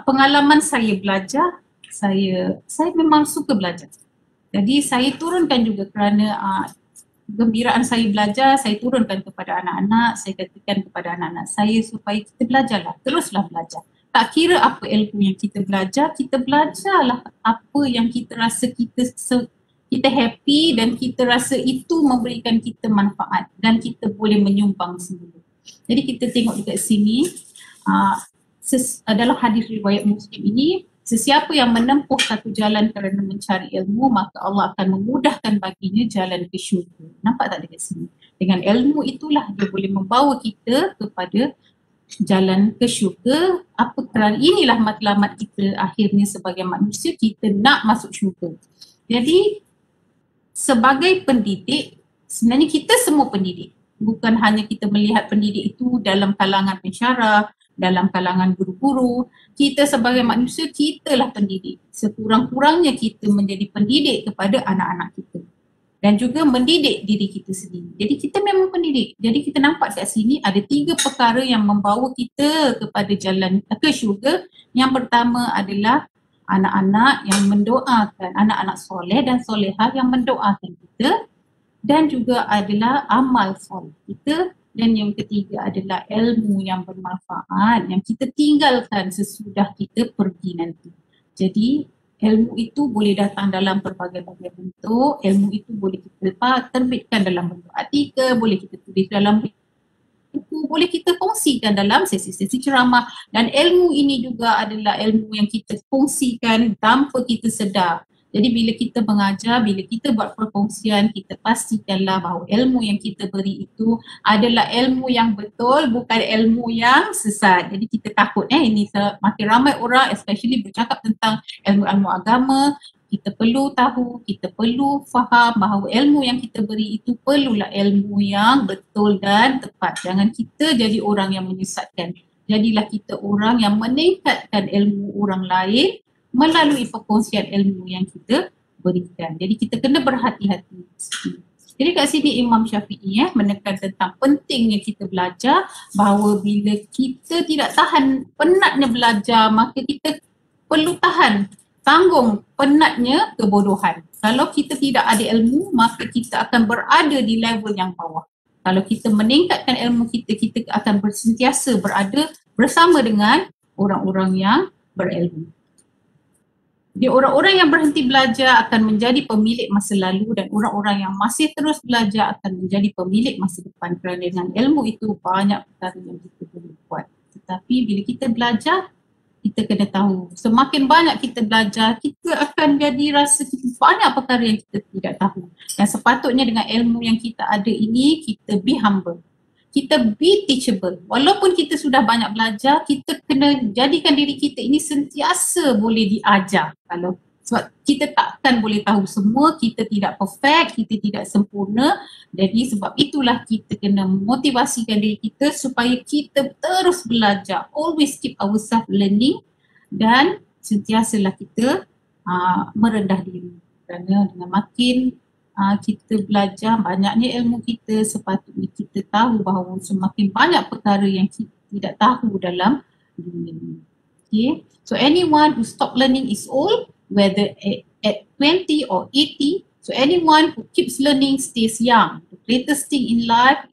Pengalaman saya belajar, saya memang suka belajar. Jadi saya turunkan juga kerana gembiraan saya belajar, saya turunkan kepada anak-anak, saya katakan kepada anak-anak saya supaya kita belajarlah, teruslah belajar. Tak kira apa ilmu yang kita belajarlah apa yang kita rasa kita happy dan kita rasa itu memberikan kita manfaat dan kita boleh menyumbang sendiri. Jadi kita tengok dekat sini, dalam hadis riwayat Muslim ini, sesiapa yang menempuh satu jalan kerana mencari ilmu, maka Allah akan memudahkan baginya jalan ke syurga. Nampak tak dekat sini? Dengan ilmu itulah dia boleh membawa kita kepada jalan ke syurga. Kerana inilah matlamat kita akhirnya sebagai manusia, kita nak masuk syurga. Jadi sebagai pendidik, sebenarnya kita semua pendidik. Bukan hanya kita melihat pendidik itu dalam kalangan pensyarah, dalam kalangan guru-guru. Kita sebagai manusia, kitalah pendidik. Sekurang-kurangnya kita menjadi pendidik kepada anak-anak kita. Dan juga mendidik diri kita sendiri. Jadi kita memang pendidik. Jadi kita nampak kat sini ada 3 perkara yang membawa kita kepada jalan ke syurga. Yang pertama adalah anak-anak yang mendoakan, anak-anak soleh dan solehah yang mendoakan kita. Dan juga adalah amal soleh kita. Dan yang ketiga adalah ilmu yang bermanfaat yang kita tinggalkan sesudah kita pergi nanti. Jadi ilmu itu boleh datang dalam berbagai-bagai bentuk. Ilmu itu boleh kita terbitkan dalam bentuk artikel, boleh kita tulis dalam buku, boleh kita kongsikan dalam sesi-sesi ceramah. Dan ilmu ini juga adalah ilmu yang kita kongsikan tanpa kita sedar. Jadi bila kita mengajar, bila kita buat perkongsian, kita pastikanlah bahawa ilmu yang kita beri itu adalah ilmu yang betul, bukan ilmu yang sesat. Jadi kita takut ini makin ramai orang especially bercakap tentang ilmu-ilmu agama, kita perlu tahu, kita perlu faham bahawa ilmu yang kita beri itu perlulah ilmu yang betul dan tepat. Jangan kita jadi orang yang menyesatkan. Jadilah kita orang yang meningkatkan ilmu orang lain melalui perkongsian ilmu yang kita berikan. Jadi kita kena berhati-hati. Jadi kat sini Imam Syafi'i menekan tentang pentingnya kita belajar, bahawa bila kita tidak tahan penatnya belajar, maka kita perlu tanggung penatnya kebodohan. Kalau kita tidak ada ilmu, maka kita akan berada di level yang bawah. Kalau kita meningkatkan ilmu kita, kita akan sentiasa berada bersama dengan orang-orang yang berilmu. Jadi orang-orang yang berhenti belajar akan menjadi pemilik masa lalu dan orang-orang yang masih terus belajar akan menjadi pemilik masa depan, kerana dengan ilmu itu banyak perkara yang kita boleh buat. Tetapi bila kita belajar, kita kena tahu semakin banyak kita belajar, kita akan jadi rasa kita banyak perkara yang kita tidak tahu. Dan sepatutnya dengan ilmu yang kita ada ini, kita be humble. Kita be teachable. Walaupun kita sudah banyak belajar, kita kena jadikan diri kita ini sentiasa boleh diajar. Sebab kita takkan boleh tahu semua, kita tidak perfect, kita tidak sempurna. Jadi sebab itulah kita kena motivasikan diri kita supaya kita terus belajar. Always keep ourselves learning dan sentiasalah kita merendah diri. Kerana dengan makin kita belajar, banyaknya ilmu kita, sepatutnya kita tahu bahawa semakin banyak perkara yang kita tidak tahu dalam dunia ini. Okay? So anyone who stop learning is old, whether at 20 or 80. So anyone who keeps learning stays young. The greatest thing in life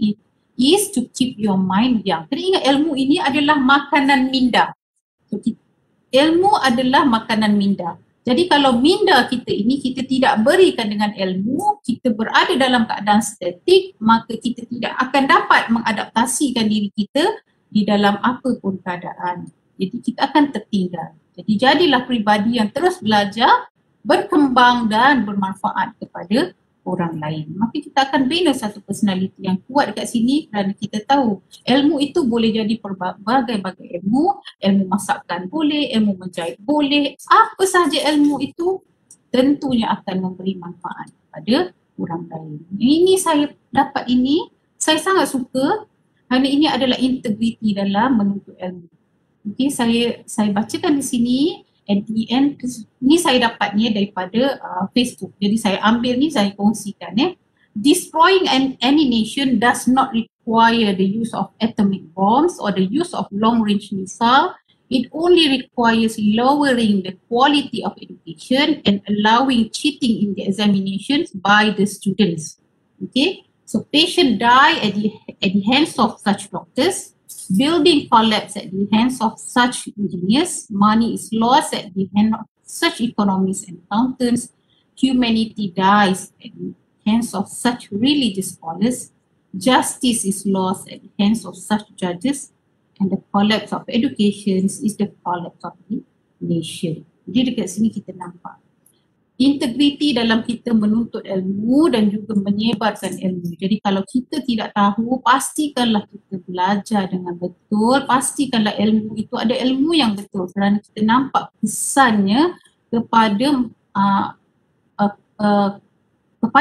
is to keep your mind young. Kena ingat ilmu ini adalah makanan minda. So, ilmu adalah makanan minda. Jadi kalau minda kita ini kita tidak berikan dengan ilmu, kita berada dalam keadaan statik, maka kita tidak akan dapat mengadaptasikan diri kita di dalam apapun keadaan. Jadi kita akan tertinggal. Jadi jadilah peribadi yang terus belajar, berkembang dan bermanfaat kepada orang lain. Maka kita akan bina satu personality yang kuat dekat sini, kerana kita tahu ilmu itu boleh jadi berbagai-bagai ilmu. Ilmu masakan boleh, ilmu menjahit boleh. Apa sahaja ilmu itu tentunya akan memberi manfaat kepada orang lain. Ini saya dapat ini, saya sangat suka kerana ini adalah integriti dalam menuntut ilmu. Okey, saya bacakan di sini. NTN ni saya dapatnya daripada Facebook. Jadi saya ambil ni, saya kongsikan. Destroying any nation does not require the use of atomic bombs or the use of long-range missile. It only requires lowering the quality of education and allowing cheating in the examinations by the students. Okay, so patients die at the hands of such doctors, building collapse at the hands of such engineers, money is lost at the hand of such economists and accountants, humanity dies at the hands of such religious scholars, justice is lost at the hands of such judges, and the collapse of education is the collapse of the nation. Jadi dekat sini kita nampak integriti dalam kita menuntut ilmu dan juga menyebarkan ilmu. Jadi kalau kita tidak tahu, pastikanlah kita belajar dengan betul, pastikanlah ilmu itu ada ilmu yang betul kerana kita nampak kesannya kepada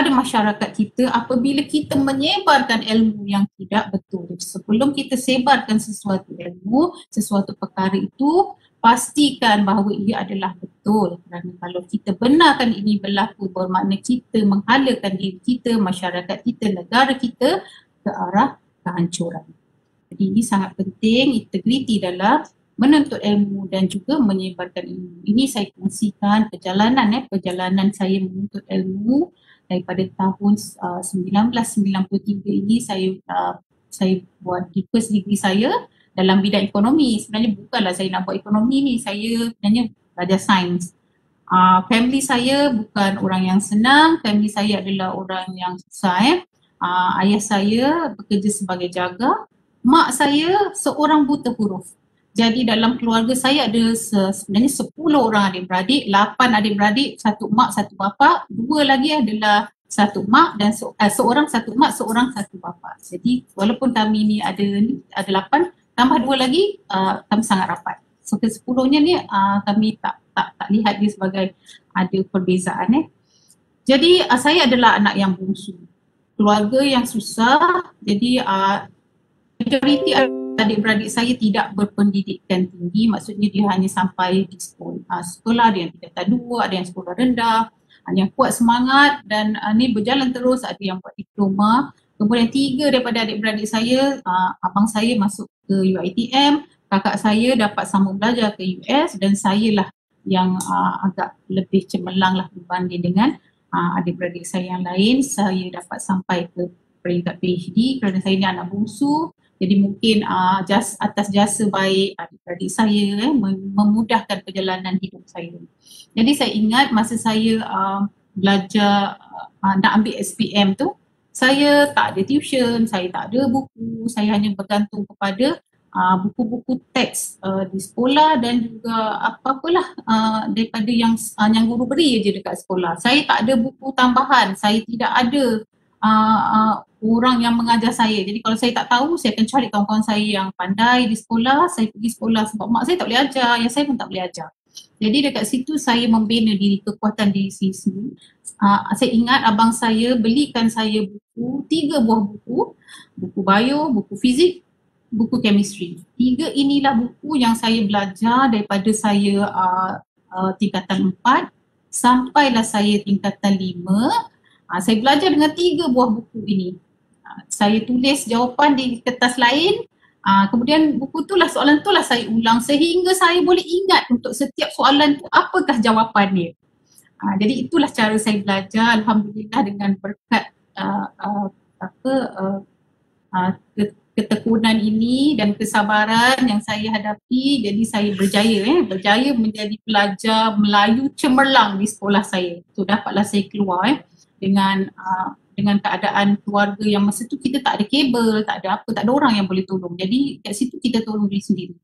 masyarakat kita apabila kita menyebarkan ilmu yang tidak betul. Jadi sebelum kita sebarkan sesuatu ilmu, sesuatu perkara itu, pastikan bahawa ia adalah betul. Kerana kalau kita benarkan ini berlaku, bermakna kita menghalakan diri kita, masyarakat kita, negara kita ke arah kehancuran. Jadi ini sangat penting, integriti dalam menuntut ilmu dan juga menyebarkan ilmu. Ini saya kongsikan perjalanan saya menuntut ilmu daripada tahun 1993 ini. Saya buat di first degree saya dalam bidang ekonomi. Sebenarnya bukanlah saya nak buat ekonomi ni, saya sebenarnya belajar sains. Family saya bukan orang yang senang, family saya adalah orang yang susah. Ayah saya bekerja sebagai jaga, mak saya seorang buta huruf. Jadi dalam keluarga saya ada sebenarnya 10 orang adik-beradik, 8 adik-beradik, 1 mak, 1 bapa, 2 lagi adalah 1 mak dan seorang 1 mak, seorang 1 bapa. Jadi walaupun kami ni ada 8, tambah 2 lagi, kami sangat rapat. So ke-10-nya ni kami tak lihat dia sebagai ada perbezaan. Jadi saya adalah anak yang bungsu. Keluarga yang susah, jadi majoriti adik-beradik saya tidak berpendidikan tinggi, maksudnya dia hanya sampai di sekolah, ada yang tingkatan 2, ada yang sekolah rendah, ada yang kuat semangat dan ni berjalan terus, ada yang buat diploma. Kemudian 3 daripada adik-beradik saya, abang saya masuk ke UiTM, kakak saya dapat sambung belajar ke US dan saya lah yang agak lebih cemerlang lah berbanding dengan adik-beradik saya yang lain. Saya dapat sampai ke peringkat PhD kerana saya ni anak bungsu. Jadi mungkin atas jasa baik adik-beradik saya memudahkan perjalanan hidup saya. Jadi saya ingat masa saya belajar nak ambil SPM tu, saya tak ada tuition, saya tak ada buku, saya hanya bergantung kepada buku-buku teks di sekolah dan juga apa-apalah daripada yang guru beri je dekat sekolah. Saya tak ada buku tambahan, saya tidak ada orang yang mengajar saya. Jadi kalau saya tak tahu, saya akan cari kawan-kawan saya yang pandai di sekolah. Saya pergi sekolah sebab mak saya tak boleh ajar, yang saya pun tak boleh ajar. Jadi dekat situ saya membina diri, kekuatan diri saya sendiri. Saya ingat abang saya belikan saya buku, 3 buah buku. Buku bio, buku fizik, buku chemistry. 3 inilah buku yang saya belajar daripada saya tingkatan 4 sampailah saya tingkatan 5. Saya belajar dengan 3 buah buku ini. Saya tulis jawapan di kertas lain, kemudian buku itulah, soalan itulah saya ulang sehingga saya boleh ingat untuk setiap soalan itu apakah jawapannya. Jadi itulah cara saya belajar, alhamdulillah dengan berkat ketekunan ini dan kesabaran yang saya hadapi, jadi saya berjaya menjadi pelajar Melayu cemerlang di sekolah saya. So dapatlah saya keluar dengan keadaan keluarga yang masa tu kita tak ada kabel, tak ada orang yang boleh tolong. Jadi kat situ kita tolong diri sendiri.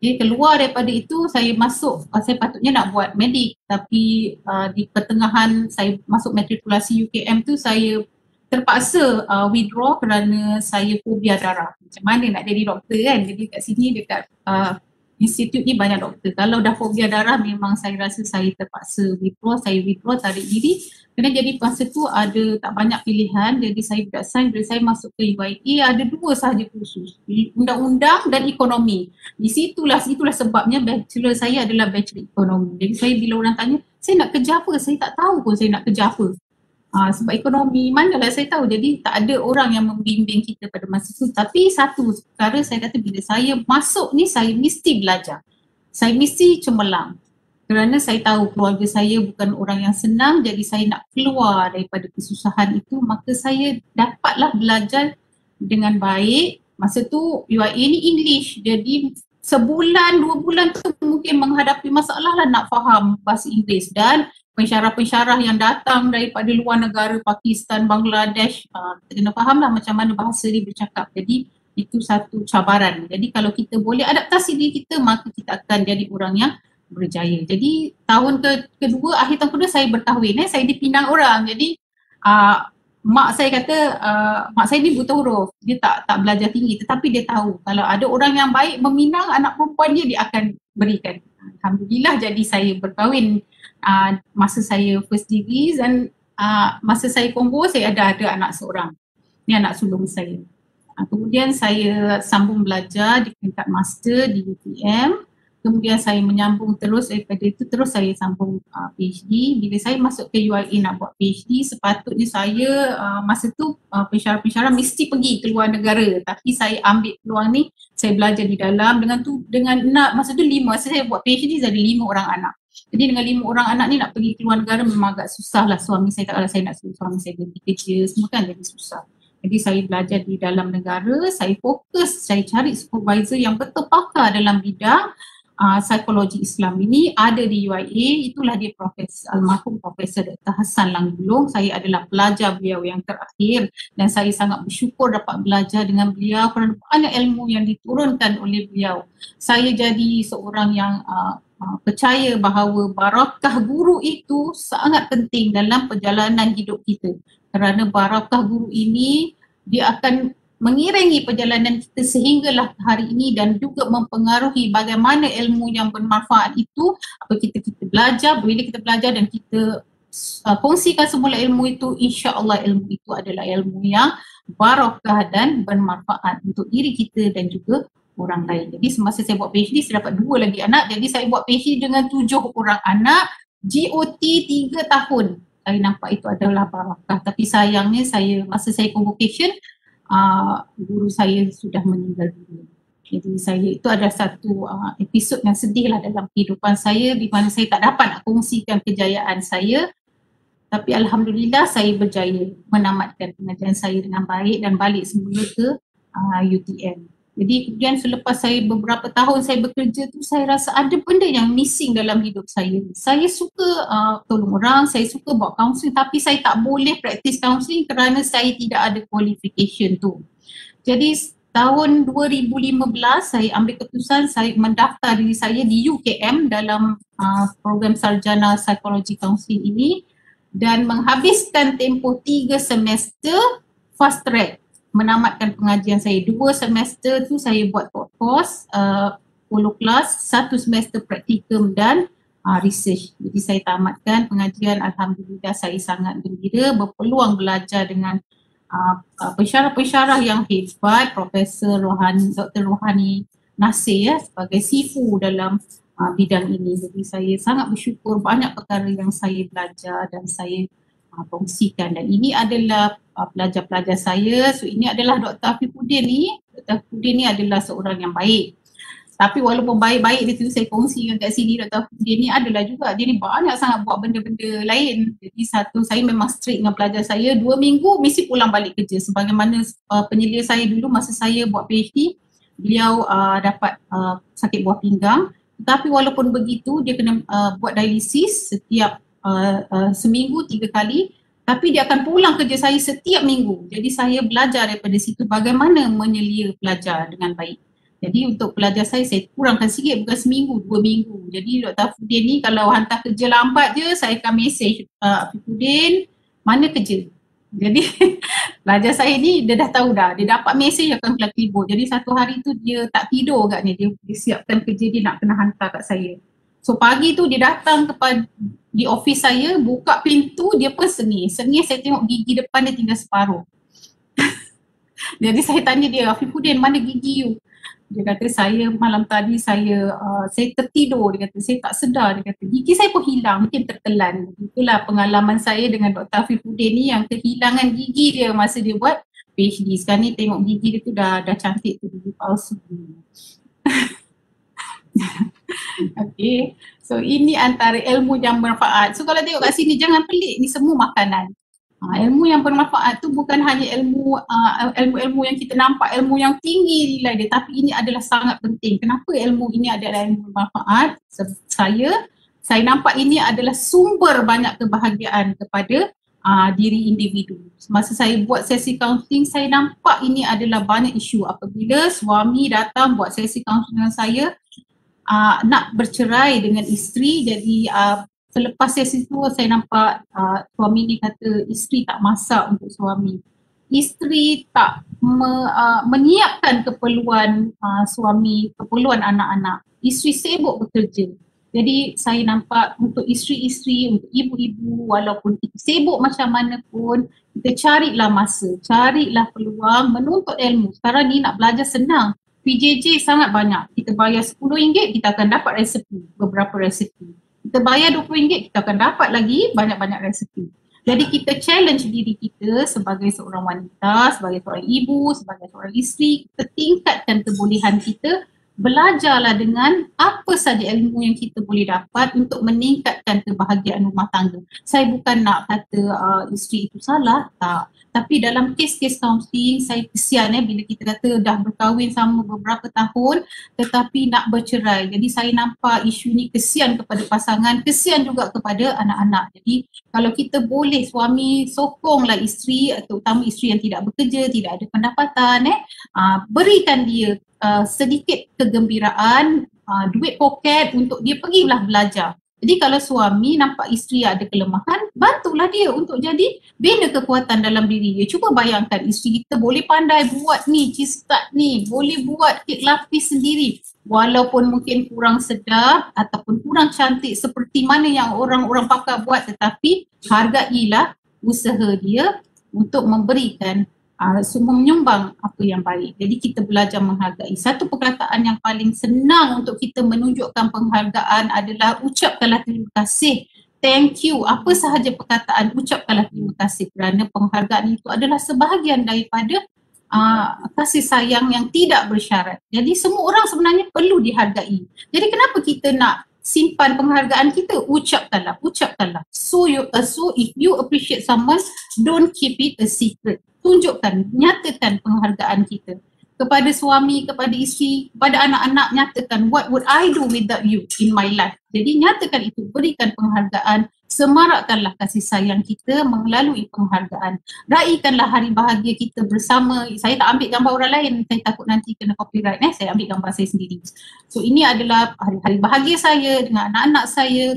Jadi keluar daripada itu saya patutnya nak buat medik, tapi di pertengahan saya masuk matrikulasi UKM tu saya terpaksa withdraw kerana saya fobia darah. Macam mana nak jadi doktor kan? Jadi kat sini dekat institut ni banyak doktor. Kalau dah fobia darah memang saya rasa saya terpaksa withdraw, tarik diri. Kerana jadi masa tu ada tak banyak pilihan, jadi saya budak sains, bila saya masuk ke UiA ada 2 sahaja kursus, undang-undang dan ekonomi. Itulah sebabnya bachelor saya adalah bachelor ekonomi. Jadi saya bila orang tanya, saya nak kerja apa? Saya tak tahu pun saya nak kerja apa. Sebab ekonomi manalah saya tahu, jadi tak ada orang yang membimbing kita pada masa itu. Tapi satu perkara saya kata, bila saya masuk ni saya mesti belajar, saya mesti cemerlang, kerana saya tahu keluarga saya bukan orang yang senang. Jadi saya nak keluar daripada kesusahan itu, maka saya dapatlah belajar dengan baik. Masa tu UIA ni English, jadi sebulan 2 bulan tu mungkin menghadapi masalah lah nak faham bahasa Inggeris, dan pensyarah-pensyarah yang datang daripada luar negara, Pakistan, Bangladesh, kita kena faham lah macam mana bahasa dia bercakap. Jadi itu satu cabaran. Jadi kalau kita boleh adaptasi diri kita, maka kita akan jadi orang yang berjaya. Jadi tahun kedua, akhir tahun kedua saya berkahwin. Saya dipinang orang. Jadi mak saya kata, mak saya ni buta huruf, dia tak belajar tinggi, tetapi dia tahu kalau ada orang yang baik meminang anak perempuan dia akan berikan. Alhamdulillah, jadi saya berkahwin masa saya first degree, dan masa saya combo saya ada anak seorang. Ni anak sulung saya. Kemudian saya sambung belajar di tingkat master di UTM. Kemudian saya menyambung terus daripada itu, terus saya sambung PhD. Bila saya masuk ke UIA nak buat PhD, sepatutnya saya masa tu pensyarah-pensyarah mesti pergi ke luar negara. Tapi saya ambil peluang ni, saya belajar di dalam. Masa tu 5, saya buat PhD ada 5 orang anak. Jadi dengan 5 orang anak ni nak pergi ke luar negara memang agak susah lah. Suami saya tak, kalau saya nak suruh suami saya pergi kerja, semua kan jadi susah. Jadi saya belajar di dalam negara, saya fokus, saya cari supervisor yang betul pakar dalam bidang psikologi Islam ini, ada di UIA. Itulah dia almarhum Profesor Dr. Hassan Langgulung. Saya adalah pelajar beliau yang terakhir, dan saya sangat bersyukur dapat belajar dengan beliau kerana banyak ilmu yang diturunkan oleh beliau. Saya jadi seorang yang percaya bahawa barakah guru itu sangat penting dalam perjalanan hidup kita, kerana barakah guru ini dia akan mengiringi perjalanan kita sehinggalah hari ini, dan juga mempengaruhi bagaimana ilmu yang bermanfaat itu kita belajar. Bila kita belajar dan kita kongsikan semula ilmu itu, insya-Allah ilmu itu adalah ilmu yang barakah dan bermanfaat untuk diri kita dan juga orang lain. Jadi semasa saya buat PhD, saya dapat 2 lagi anak. Jadi saya buat PhD dengan 7 orang anak, GOT 3 tahun. Saya nampak itu adalah barakah. Tapi sayangnya masa saya convocation, guru saya sudah meninggal dunia. Jadi itu adalah satu episod yang sedih lah dalam kehidupan saya, di mana saya tak dapat nak kongsikan kejayaan saya. Tapi Alhamdulillah saya berjaya menamatkan pengajian saya dengan baik dan balik semula ke UTM. Jadi kemudian selepas saya beberapa tahun saya bekerja tu, saya rasa ada benda yang missing dalam hidup saya. Saya suka tolong orang, saya suka buat counselling, tapi saya tak boleh praktis counselling kerana saya tidak ada qualification tu. Jadi tahun 2015 saya ambil keputusan saya mendaftar diri saya di UKM dalam program sarjana psikologi counselling ini, dan menghabiskan tempoh 3 semester fast track menamatkan pengajian saya. 2 semester tu saya buat course, 10 kelas, 1 semester praktikum dan research. Jadi saya tamatkan pengajian. Alhamdulillah saya sangat gembira berpeluang belajar dengan pensyarah-pensyarah yang hebat, Profesor Rohani, Dr. Rohani Nasir sebagai sifu dalam bidang ini. Jadi saya sangat bersyukur, banyak perkara yang saya belajar dan saya kongsikan, dan ini adalah pelajar-pelajar saya. So ini adalah Dr. Afifuddin ni. Dr. Afifuddin ni adalah seorang yang baik. Tapi walaupun baik-baik dia tu, saya kongsikan kat sini, Dr. Afifuddin ni adalah juga, dia ni banyak sangat buat benda-benda lain. Jadi saya memang strict dengan pelajar saya, 2 minggu mesti pulang balik kerja. Sebagaimana penyelia saya dulu masa saya buat PhD, beliau dapat sakit buah pinggang. Tapi walaupun begitu, dia kena buat dialisis setiap seminggu 3 kali, tapi dia akan pulang kerja saya setiap minggu. Jadi saya belajar daripada situ bagaimana menyelia pelajar dengan baik. Jadi untuk pelajar saya kurangkan sikit, bukan seminggu, 2 minggu. Jadi Dr. Afifuddin ni kalau hantar kerja lambat je, saya akan mesej, Afifuddin mana kerja. Jadi pelajar saya ni dia dah tahu dah, dia dapat mesej akan keluar keyboard. Jadi satu hari tu dia tak tidur agaknya, dia siapkan kerja dia nak kena hantar kat saya. So pagi tu dia datang di office saya, buka pintu, dia pun sengih. Sengih, saya tengok gigi depan dia tinggal separuh. Jadi saya tanya dia, Afifuddin mana gigi you? Dia kata saya malam tadi saya tertidur, dia kata saya tak sedar, dia kata gigi saya pun hilang, mungkin tertelan. Itulah pengalaman saya dengan Dr. Afifuddin ni yang kehilangan gigi dia masa dia buat PhD. Sekarang ni tengok gigi dia tu dah cantik tu, gigi palsu. Okay, so ini antara ilmu yang bermanfaat. So kalau tengok kat sini jangan pelik, ni semua makanan. Ilmu yang bermanfaat tu bukan hanya ilmu-ilmu yang kita nampak, ilmu yang tinggi nilai dia, tapi ini adalah sangat penting. Kenapa ilmu ini adalah ilmu bermanfaat? Saya nampak ini adalah sumber banyak kebahagiaan kepada diri individu. Masa saya buat sesi counselling, saya nampak ini adalah banyak isu. Apabila suami datang buat sesi counselling dengan saya, nak bercerai dengan isteri, jadi selepas sesi tu saya nampak suami ni kata isteri tak masak untuk suami. Isteri tak menyiapkan keperluan suami, keperluan anak-anak. Isteri sibuk bekerja. Jadi saya nampak untuk isteri-isteri, untuk ibu-ibu, walaupun kita sibuk macam mana pun, kita carilah masa, carilah peluang menuntut ilmu. Sekarang ni nak belajar senang. PJJ sangat banyak. Kita bayar RM10, kita akan dapat resepi, beberapa resepi. Kita bayar RM20, kita akan dapat lagi banyak-banyak resepi. Jadi kita challenge diri kita sebagai seorang wanita, sebagai seorang ibu, sebagai seorang isteri, kita tingkatkan kebolehan kita, belajarlah dengan apa saja ilmu yang kita boleh dapat untuk meningkatkan kebahagiaan rumah tangga. Saya bukan nak kata isteri itu salah, tak. Tapi dalam kes-kes counselling, saya kesian bila kita kata dah berkahwin sama beberapa tahun tetapi nak bercerai. Jadi saya nampak isu ni kesian kepada pasangan, kesian juga kepada anak-anak. Jadi kalau kita boleh suami sokonglah isteri, terutama isteri yang tidak bekerja, tidak ada pendapatan, berikan dia sedikit kegembiraan, duit poket untuk dia pergilah belajar. Jadi kalau suami nampak isteri ada kelemahan, bantulah dia untuk jadi bina kekuatan dalam diri dia. Cuba bayangkan isteri kita boleh pandai buat ni, cheese tart ni, boleh buat kek lapis sendiri. Walaupun mungkin kurang sedap ataupun kurang cantik seperti mana yang orang-orang pakar buat, tetapi hargailah usaha dia untuk memberikan semua menyumbang apa yang baik. Jadi kita belajar menghargai. Satu perkataan yang paling senang untuk kita menunjukkan penghargaan adalah ucapkanlah terima kasih. Thank you. Apa sahaja perkataan, ucapkanlah terima kasih kerana penghargaan itu adalah sebahagian daripada kasih sayang yang tidak bersyarat. Jadi semua orang sebenarnya perlu dihargai. Jadi kenapa kita nak simpan penghargaan kita? Ucapkanlah. So if you appreciate someone, don't keep it a secret. Tunjukkan, nyatakan penghargaan kita kepada suami, kepada isteri, kepada anak-anak. Nyatakan, what would I do without you in my life? Jadi nyatakan itu, berikan penghargaan, semarakkanlah kasih sayang kita melalui penghargaan. Raikanlah hari bahagia kita bersama. Saya tak ambil gambar orang lain, saya takut nanti kena copyright, saya ambil gambar saya sendiri. So ini adalah hari-hari bahagia saya dengan anak-anak saya,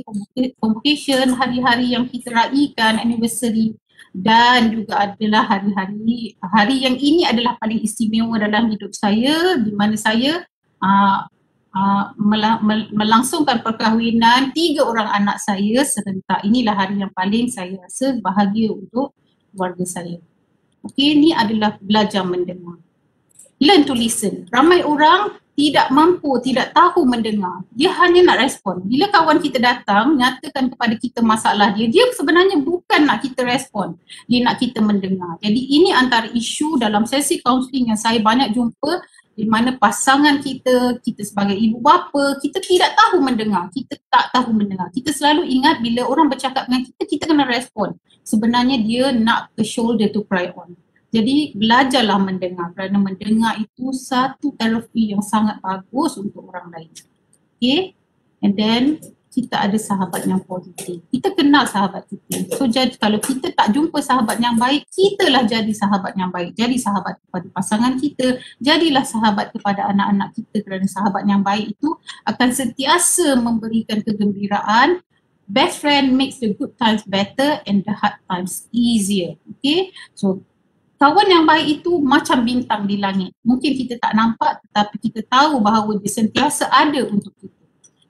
convocation, hari-hari yang kita raikan, anniversary. Dan juga adalah hari yang ini adalah paling istimewa dalam hidup saya, di mana saya melangsungkan perkahwinan 3 orang anak saya serentak. Inilah hari yang paling saya rasa bahagia untuk keluarga saya. Okey, ini adalah belajar mendengar. Learn to listen. Ramai orang tidak mampu, tidak tahu mendengar. Dia hanya nak respon. Bila kawan kita datang, nyatakan kepada kita masalah dia, dia sebenarnya bukan nak kita respon. Dia nak kita mendengar. Jadi ini antara isu dalam sesi kaunseling yang saya banyak jumpa, di mana pasangan kita sebagai ibu bapa, kita tidak tahu mendengar. Kita tak tahu mendengar. Kita selalu ingat bila orang bercakap dengan kita, kita kena respon. Sebenarnya dia nak a shoulder to cry on. Jadi belajarlah mendengar kerana mendengar itu satu terapi yang sangat bagus untuk orang lain. Okay, and then kita ada sahabat yang positif. Kita kenal sahabat kita. So jadi kalau kita tak jumpa sahabat yang baik, kitalah jadi sahabat yang baik. Jadi sahabat kepada pasangan kita, jadilah sahabat kepada anak-anak kita kerana sahabat yang baik itu akan sentiasa memberikan kegembiraan. Best friend makes the good times better and the hard times easier. Okay, so kawan yang baik itu macam bintang di langit. Mungkin kita tak nampak tetapi kita tahu bahawa dia sentiasa ada untuk kita.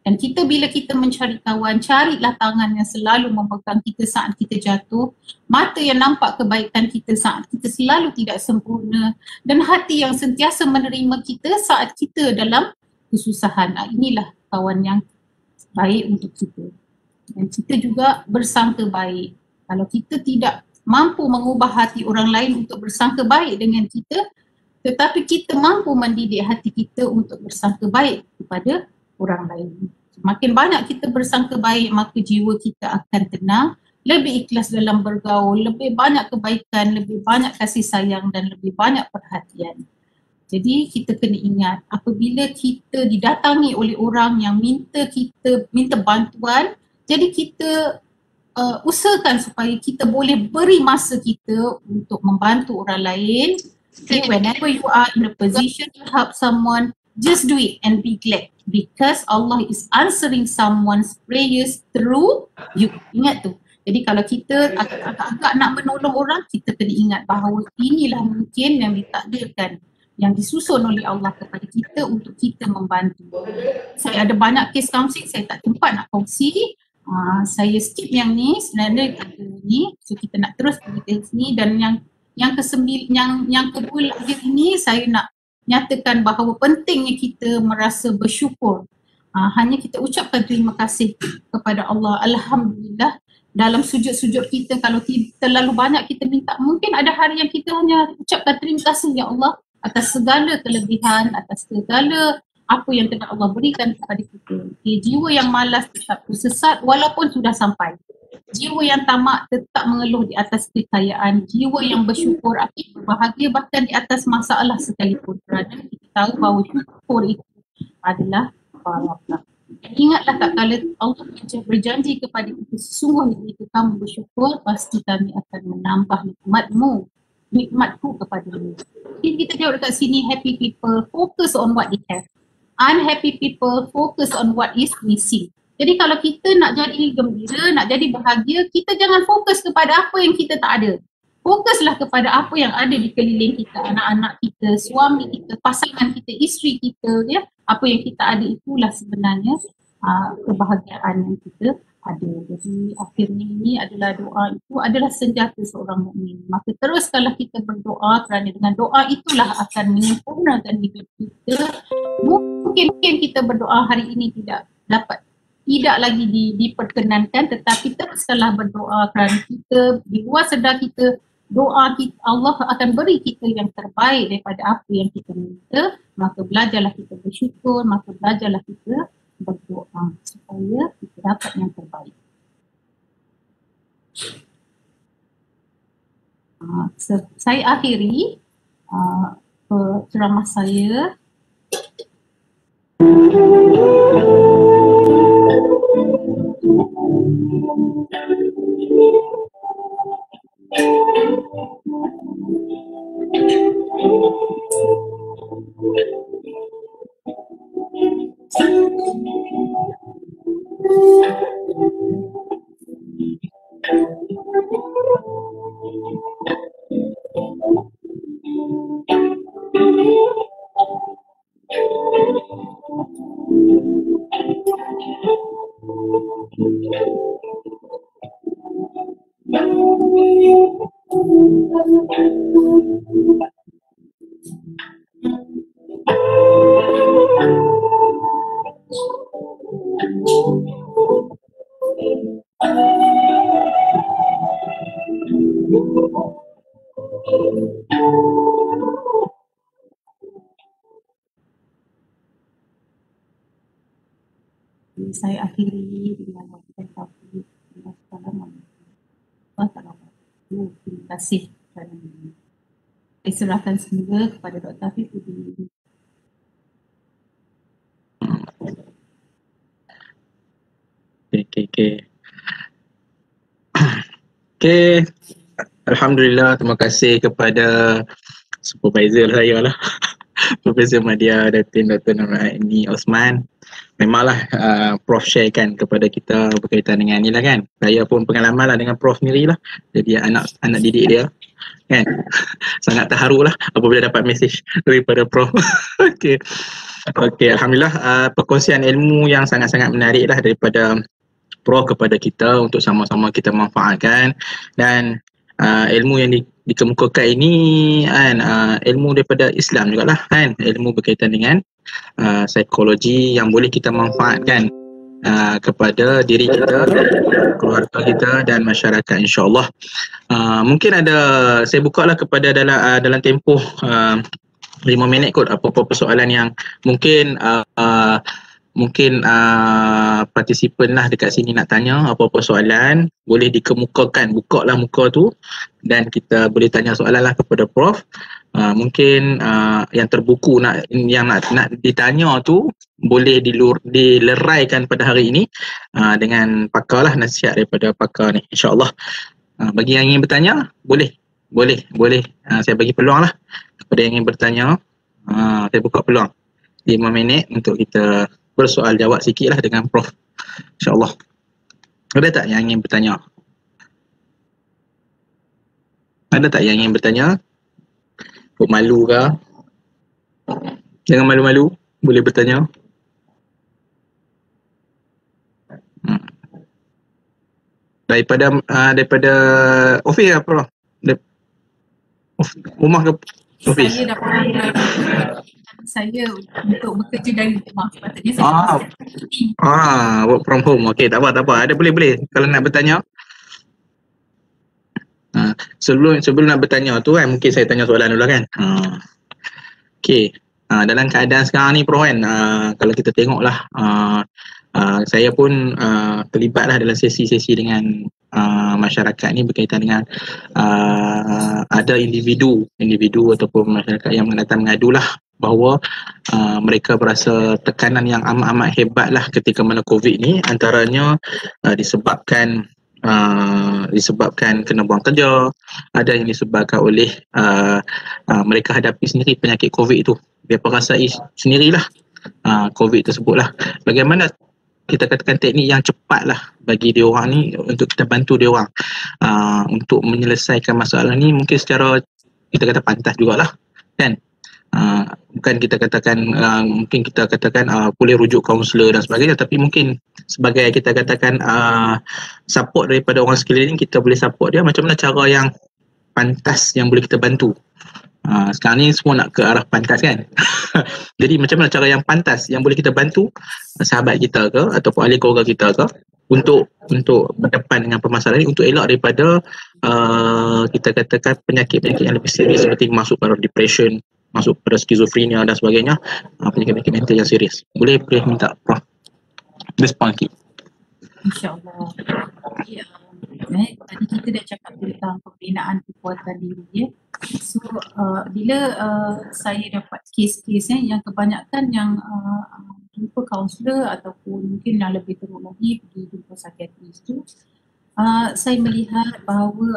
Dan kita bila kita mencari kawan, carilah tangan yang selalu memegang kita saat kita jatuh, mata yang nampak kebaikan kita saat kita selalu tidak sempurna, dan hati yang sentiasa menerima kita saat kita dalam kesusahan. Inilah kawan yang baik untuk kita. Dan kita juga bersangka baik. Kalau kita tidak mampu mengubah hati orang lain untuk bersangka baik dengan kita, tetapi kita mampu mendidik hati kita untuk bersangka baik kepada orang lain. Semakin banyak kita bersangka baik, maka jiwa kita akan tenang, lebih ikhlas dalam bergaul, lebih banyak kebaikan, lebih banyak kasih sayang dan lebih banyak perhatian. Jadi kita kena ingat, apabila kita didatangi oleh orang yang minta bantuan, jadi kita usahakan supaya kita boleh beri masa kita untuk membantu orang lain. Okay, whenever you are in a position to help someone, just do it and be glad, because Allah is answering someone's prayers through you. Ingat tu. Jadi kalau kita agak-agak nak menolong orang, kita kena ingat bahawa inilah mungkin yang ditakdirkan, yang disusun oleh Allah kepada kita untuk kita membantu. Saya ada banyak kes counseling, saya tak sempat nak kongsi. Saya skip yang ni, sebenarnya ada ni. So kita nak terus pergi ke sini, dan yang kedua lagi ini saya nak nyatakan bahawa pentingnya kita merasa bersyukur. Hanya kita ucapkan terima kasih kepada Allah. Alhamdulillah, dalam sujud-sujud kita, kalau terlalu banyak kita minta, mungkin ada hari yang kita hanya ucapkan terima kasih ya Allah atas segala kelebihan, atas segala apa yang telah Allah berikan kepada kita. Okay, jiwa yang malas tetap tersesat walaupun sudah sampai. Jiwa yang tamak tetap mengeluh di atas kekayaan. Jiwa yang bersyukur akan berbahagia bahkan di atas masalah sekalipun, kerana kita tahu bahawa syukur itu adalah barakah. Ingatlah tak kala Allah berjanji kepada kita, sesungguhnya jika kamu bersyukur, pasti kami akan menambah nikmatku kepadamu. Jadi kita tengok dekat sini, happy people focus on what they have. Unhappy people focus on what is missing. Jadi kalau kita nak jadi gembira, nak jadi bahagia, kita jangan fokus kepada apa yang kita tak ada. Fokuslah kepada apa yang ada di keliling kita, anak-anak kita, suami kita, pasangan kita, isteri kita, ya. Apa yang kita ada itulah sebenarnya kebahagiaan yang kita ada. Jadi akhirnya ini adalah doa itu adalah senjata seorang mukmin. Maka teruskanlah kita berdoa, kerana dengan doa itulah akan menyempurnakan hidup kita. Mungkin kita berdoa hari ini tidak lagi diperkenankan, tetapi teruskanlah berdoa, kerana kita di luar sedar kita, doa kita, Allah akan beri kita yang terbaik daripada apa yang kita minta. Maka belajarlah kita bersyukur, maka belajarlah kita berdoa supaya kita dapat yang terbaik. Saya akhiri ceramah saya. Saya akhiri dengan wabillahi taufiq. Terima kasih kerana saya serahkan semula kepada Dr. Hafiz. Okay. Alhamdulillah, terima kasih kepada supervisor saya lah. Profesor Madya Datin Dr. Nur Aini Osman. Memanglah Prof sharekan kepada kita berkaitan dengan ni lah kan. Saya pun pengalaman lah dengan Prof sendiri lah. Jadi anak didik dia. kan. Sangat terharu lah apabila dapat mesej daripada Prof. Okey. Okey, alhamdulillah perkongsian ilmu yang sangat-sangat menarik lah daripada Prof kepada kita untuk sama-sama kita manfaatkan. Dan ilmu yang dikemukakan ini kan, ilmu daripada Islam jugalah kan, ilmu berkaitan dengan psikologi yang boleh kita manfaatkan kepada diri kita, keluarga kita dan masyarakat, insya-Allah. Mungkin ada, saya buka lah kepada dalam tempoh 5 minit kot, apa-apa persoalan yang mungkin partisipan lah dekat sini nak tanya apa-apa soalan, boleh dikemukakan, buka lah muka tu dan kita boleh tanya soalan lah kepada Prof. Mungkin yang terbuku yang nak ditanya tu boleh dileraikan pada hari ini dengan pakar lah, nasihat daripada pakar ni, insya-Allah. Bagi yang ingin bertanya, boleh. Saya bagi peluang lah kepada yang ingin bertanya. Saya buka peluang 5 minit untuk kita bersoal jawab sikit lah dengan Prof, insya-Allah. Ada tak yang ingin bertanya? Ada tak yang ingin bertanya? Kok malu ke? Jangan malu-malu, boleh bertanya. Daripada office ke Prof? Rumah ke office? Saya dah pernah saya untuk bekerja dari rumah. Sepatutnya saya work from home. Okey, tak apa. Ada boleh kalau nak bertanya. Sebelum nak bertanya tu kan, mungkin saya tanya soalan dulu kan. Okey. Dalam keadaan sekarang ni Prof kan, kalau kita tengoklah saya pun terlibatlah dalam sesi-sesi dengan masyarakat ni berkaitan dengan ada individu ataupun masyarakat yang datang mengadulah bahawa mereka berasa tekanan yang amat-amat hebat lah ketika mana COVID ni, antaranya disebabkan kena buang kerja, ada yang disebabkan oleh mereka hadapi sendiri penyakit COVID tu, dia perasai sendirilah COVID tersebut lah. Bagaimana kita katakan teknik yang cepat lah bagi dia orang ni untuk kita bantu dia orang untuk menyelesaikan masalah ni, mungkin secara kita kata pantas jugalah kan. Bukan kita katakan mungkin kita katakan boleh rujuk kaunselor dan sebagainya, tapi mungkin sebagai kita katakan support daripada orang sekeliling, kita boleh support dia macam mana cara yang pantas yang boleh kita bantu. Sekarang ni semua nak ke arah pantas kan. Jadi macam mana cara yang pantas yang boleh kita bantu sahabat kita ke ataupun ahli keluarga kita ke untuk berdepan dengan permasalahan ini, untuk elak daripada kita katakan penyakit-penyakit yang lebih serius seperti masuk pada depression, masuk pada skizofrenia dan sebagainya, penyakit-penyakit mental yang serius. Boleh minta Prof respon sikit. InsyaAllah. Tadi kita dah cakap tentang pembinaan kekuatan diri ya. So bila saya dapat kes-kes yang kebanyakan yang jumpa kaunselor ataupun mungkin yang lebih teruk lagi pergi jumpa psikiatris tu, saya melihat bahawa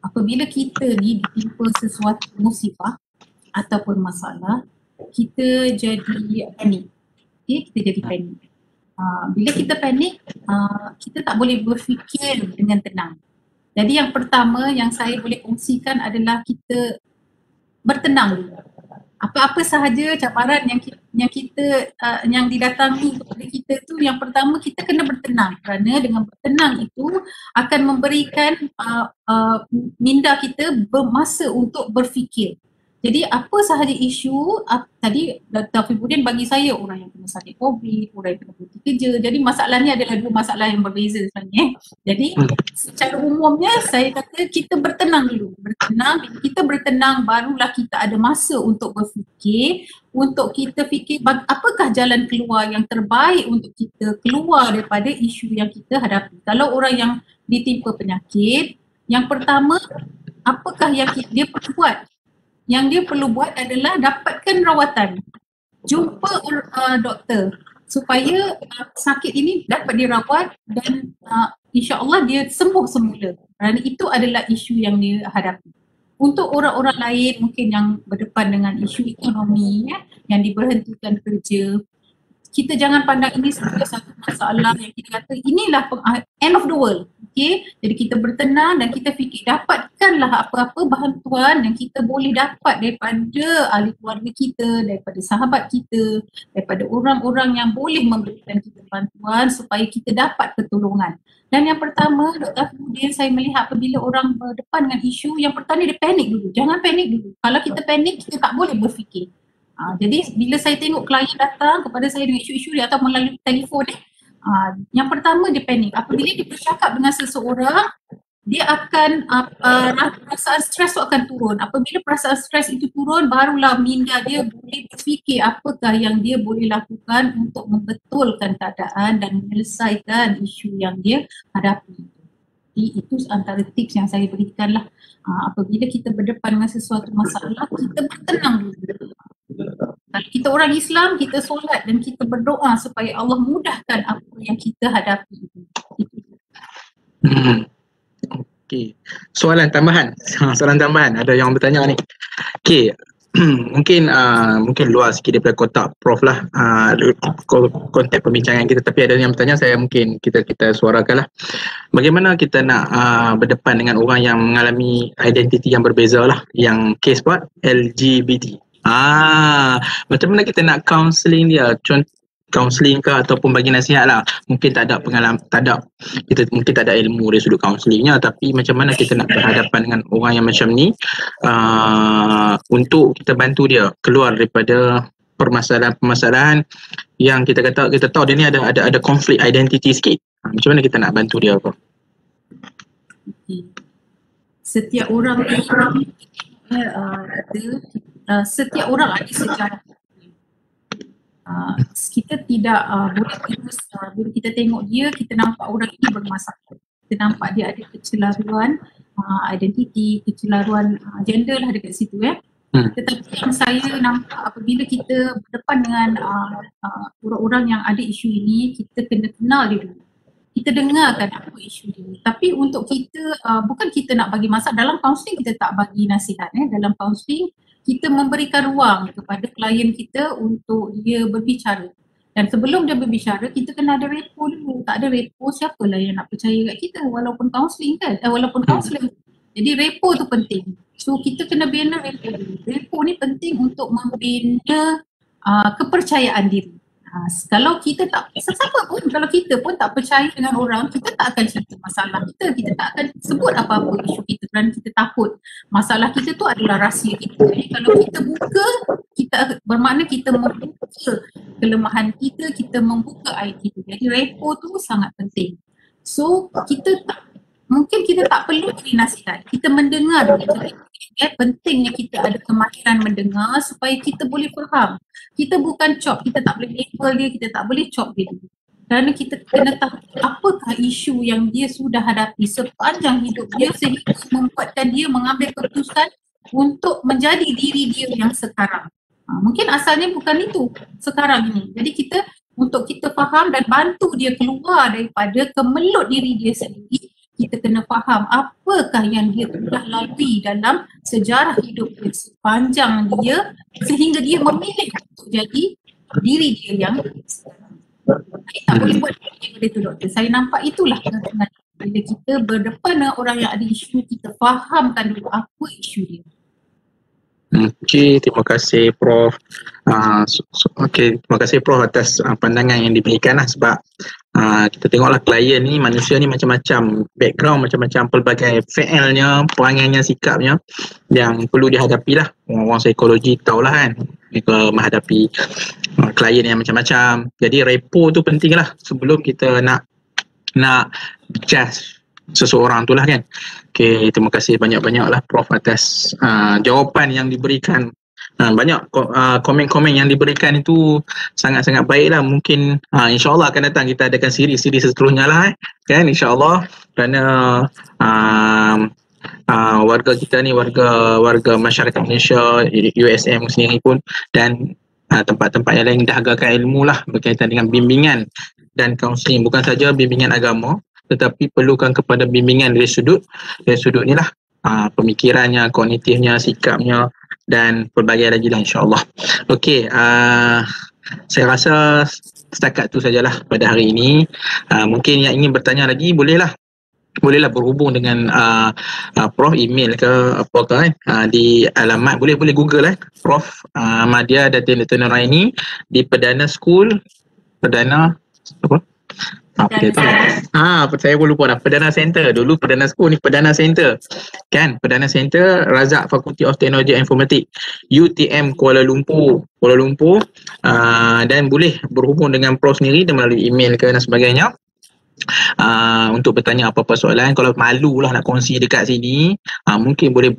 apabila kita ni ditimpa sesuatu musibah ataupun masalah, kita jadi panik. Okay? Kita jadi panik. Bila kita panik, kita tak boleh berfikir dengan tenang. Jadi yang pertama yang saya boleh kongsikan adalah kita bertenang dulu. Apa-apa sahaja cabaran yang didatangi kepada kita tu, yang pertama kita kena bertenang, kerana dengan bertenang itu akan memberikan minda kita bermasa untuk berfikir. Jadi apa sahaja isu, tadi Dr. Afifuddin bagi saya orang yang kena sakit COVID, orang yang kena berhenti kerja. Jadi masalahnya adalah dua masalah yang berbeza sebenarnya. Jadi secara umumnya saya kata kita bertenang dulu. Bila kita bertenang barulah kita ada masa untuk berfikir, untuk kita fikir apakah jalan keluar yang terbaik untuk kita keluar daripada isu yang kita hadapi. Kalau orang yang ditimpa penyakit, yang pertama apakah yang dia perlu buat? Yang dia perlu buat adalah dapatkan rawatan, jumpa doktor supaya sakit ini dapat dirawat dan insya-Allah dia sembuh semula. Kerana itu adalah isu yang dia hadapi. Untuk orang-orang lain mungkin yang berdepan dengan isu ekonomi yang diberhentikan kerja, kita jangan pandang ini sebagai satu masalah yang kita kata inilah end of the world. Okay? Jadi kita bertenang dan kita fikir dapatkanlah apa-apa bantuan yang kita boleh dapat daripada ahli keluarga kita, daripada sahabat kita, daripada orang-orang yang boleh memberikan kita bantuan supaya kita dapat pertolongan. Dan yang pertama, Dr. Afudin, saya melihat apabila orang berdepan dengan isu, yang pertama dia panik dulu. Jangan panik dulu. Kalau kita panik, kita tak boleh berfikir. Jadi bila saya tengok klien datang kepada saya dengan isu-isu dia atau melalui telefon yang pertama dia panik. Apabila dia bercakap dengan seseorang, dia akan perasaan stres tu akan turun. Apabila perasaan stres itu turun, barulah minda dia boleh berfikir apakah yang dia boleh lakukan untuk membetulkan keadaan dan menyelesaikan isu yang dia hadapi. Jadi itu antara tips yang saya berikan lah. Apabila kita berdepan dengan sesuatu masalah, kita bertenang dulu. Kalau kita orang Islam, kita solat dan kita berdoa supaya Allah mudahkan apa yang kita hadapi. Okey. Soalan tambahan. Ada yang bertanya ni. Okey. mungkin luar sikit daripada kotak Prof lah konteks perbincangan kita, tapi ada yang bertanya, saya mungkin kita suarakan lah. Bagaimana kita nak berdepan dengan orang yang mengalami identiti yang berbeza lah, yang kes buat LGBT? Macam mana kita nak counselling dia? Counselling ke ataupun bagi nasihat lah. Mungkin tak ada pengalaman, mungkin tak ada ilmu dari sudut counselingnya, tapi macam mana kita nak berhadapan dengan orang yang macam ni untuk kita bantu dia keluar daripada permasalahan-permasalahan yang kita tahu dia ni ada konflik identiti sikit. Macam mana kita nak bantu dia apa? Setiap orang setiap orang ada sejarah. Kita tidak boleh terus bila kita tengok dia, kita nampak orang ini bermasalah. Kita nampak dia ada kecelaruan identiti, kecelaruan gender lah dekat situ Tetapi yang saya nampak apabila kita berdepan dengan orang-orang yang ada isu ini, kita kena kenal dia dulu. Kita dengarkan apa isu dia. Tapi untuk kita, bukan kita nak bagi masalah. Dalam kaunseling kita tak bagi nasihat. Dalam kaunseling kita memberikan ruang kepada klien kita untuk dia berbicara. Dan sebelum dia berbicara, kita kena ada repo dulu. Tak ada repo, siapalah yang nak percaya kat kita walaupun kaunseling kan, walaupun kaunseling. Jadi repo tu penting. So kita kena bina repo dulu. Repo ni penting untuk membina kepercayaan diri. Kalau kita tak, sesiapa pun, kalau kita pun tak percaya dengan orang, kita tak akan cerita masalah kita tak akan sebut apa-apa isu kita kerana kita takut masalah kita tu adalah rahsia kita. Jadi kalau kita buka, kita bermakna kita membuka kelemahan kita membuka aib kita. Jadi repo tu sangat penting. So mungkin kita tak perlu beri nasihat, kita mendengar dulu. Pentingnya kita ada kemahiran mendengar supaya kita boleh faham. Kita bukan chop, kita tak boleh label dia, kita tak boleh chop dia dulu. Kerana kita kena tahu apakah isu yang dia sudah hadapi sepanjang hidup dia sehingga membuatkan dia mengambil keputusan untuk menjadi diri dia yang sekarang. Mungkin asalnya bukan itu sekarang ini. Jadi untuk kita faham dan bantu dia keluar daripada kemelut diri dia sendiri, kita kena faham apakah yang dia telah lalui dalam sejarah hidup dia sepanjang dia sehingga dia memilih untuk jadi diri dia yang sekarang. Saya tak boleh buat daripada itu, doktor. Saya nampak itulah kena bila kita berdepan dengan orang yang ada isu, kita fahamkan dulu apa isu dia. Okey, terima kasih Prof. Terima kasih Prof atas pandangan yang diberikan lah, sebab kita tengoklah klien ni, manusia ni macam-macam background, macam-macam pelbagai failnya, perangainya, sikapnya yang perlu dihadapi lah. Orang psikologi tahulah kan, menghadapi klien yang macam-macam. Jadi repo tu penting lah sebelum kita nak judge seseorang tu lah kan. Okey, terima kasih banyak-banyak lah Prof atas jawapan yang diberikan. Banyak komen-komen yang diberikan itu sangat-sangat baik lah. Mungkin insyaAllah akan datang kita adakan siri-siri seterusnya lah kan, insyaAllah. Kerana warga kita ni, warga masyarakat Malaysia, USM sendiri pun dan tempat-tempat yang lain dahagakan ilmu lah berkaitan dengan bimbingan dan kaunseling. Bukan saja bimbingan agama, tetapi perlukan kepada bimbingan dari sudut ni lah, pemikirannya, kognitifnya, sikapnya dan pelbagai lagi lah insyaAllah. Okey, saya rasa setakat tu sajalah pada hari ini. Mungkin yang ingin bertanya lagi bolehlah berhubung dengan Prof, email ke apa ke di alamat, boleh Google Prof Madya Datin Dr. Nuraini di Perdana School, Perdana apa? Saya pun lupa dah. Perdana Center. Dulu Perdana School, ni Perdana Center. Kan? Perdana Center, Razak Fakulty of Technology and Informatics, UTM Kuala Lumpur. Dan boleh berhubung dengan Prof sendiri dan melalui email ke dan sebagainya. Untuk bertanya apa-apa soalan. Kalau malu lah nak kongsi dekat sini, mungkin boleh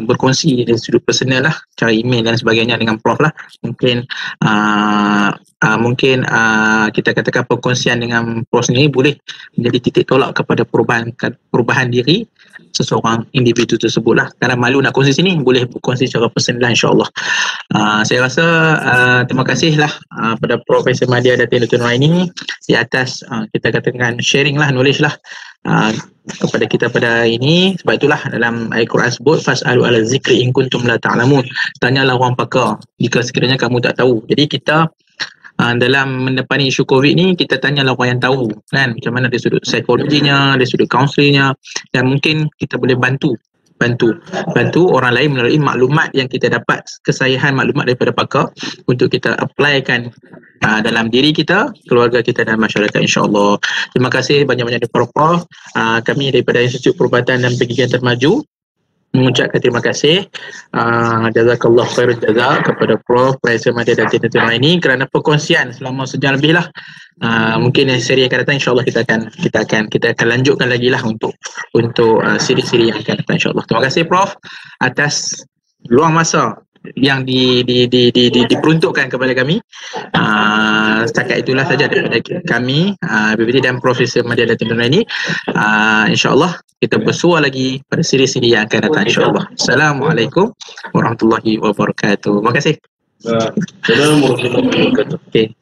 berkongsi dari sudut personal lah, cara email dan sebagainya dengan Prof lah. Mungkin kita katakan perkongsian dengan Prof sendiri boleh menjadi titik tolak kepada perubahan diri seseorang individu tersebut lah. Karena malu nak kongsi sini, boleh berkongsi secara personal insyaAllah. Saya rasa terima kasih lah pada Profesor Madya Datin Dr. Nuraini di atas kita katakan sharing lah, knowledge lah kepada kita pada hari ini. Sebab itulah dalam Al-Quran sebut fas'alu ala zikri in kuntum la ta'lamun, tanyalah orang pakar jika sekiranya kamu tak tahu. Jadi kita dalam mendepani isu COVID ni, kita tanyalah orang yang tahu kan, macam mana dari sudut psikologinya, dari sudut kaunselingnya, dan mungkin kita boleh bantu orang lain melalui maklumat yang kita dapat, kesahihan maklumat daripada pakar untuk kita applykan dalam diri kita, keluarga kita dan masyarakat insya-Allah. Terima kasih banyak-banyak daripada Prof. Kami daripada Institut Perubatan dan Pendidikan Termaju mengucapkan terima kasih jazakallah khairul jazak kepada Prof Profesor Madya Datin Dr. Nuraini kerana perkongsian selama sejam lebih lah. Mungkin seri akan datang insyaAllah kita akan lanjutkan lagi lah untuk siri-siri yang akan datang insyaAllah. Terima kasih Prof atas luang masa yang diperuntukkan kepada kami. Setakat itulah saja daripada kami BPT dan Profesor Madya Datin Nuraini. InsyaAllah kita bersua lagi pada siri-siri yang akan datang insyaAllah. Assalamualaikum warahmatullahi wabarakatuh. Terima kasih. Assalamualaikum warahmatullahi wabarakatuh. Okay.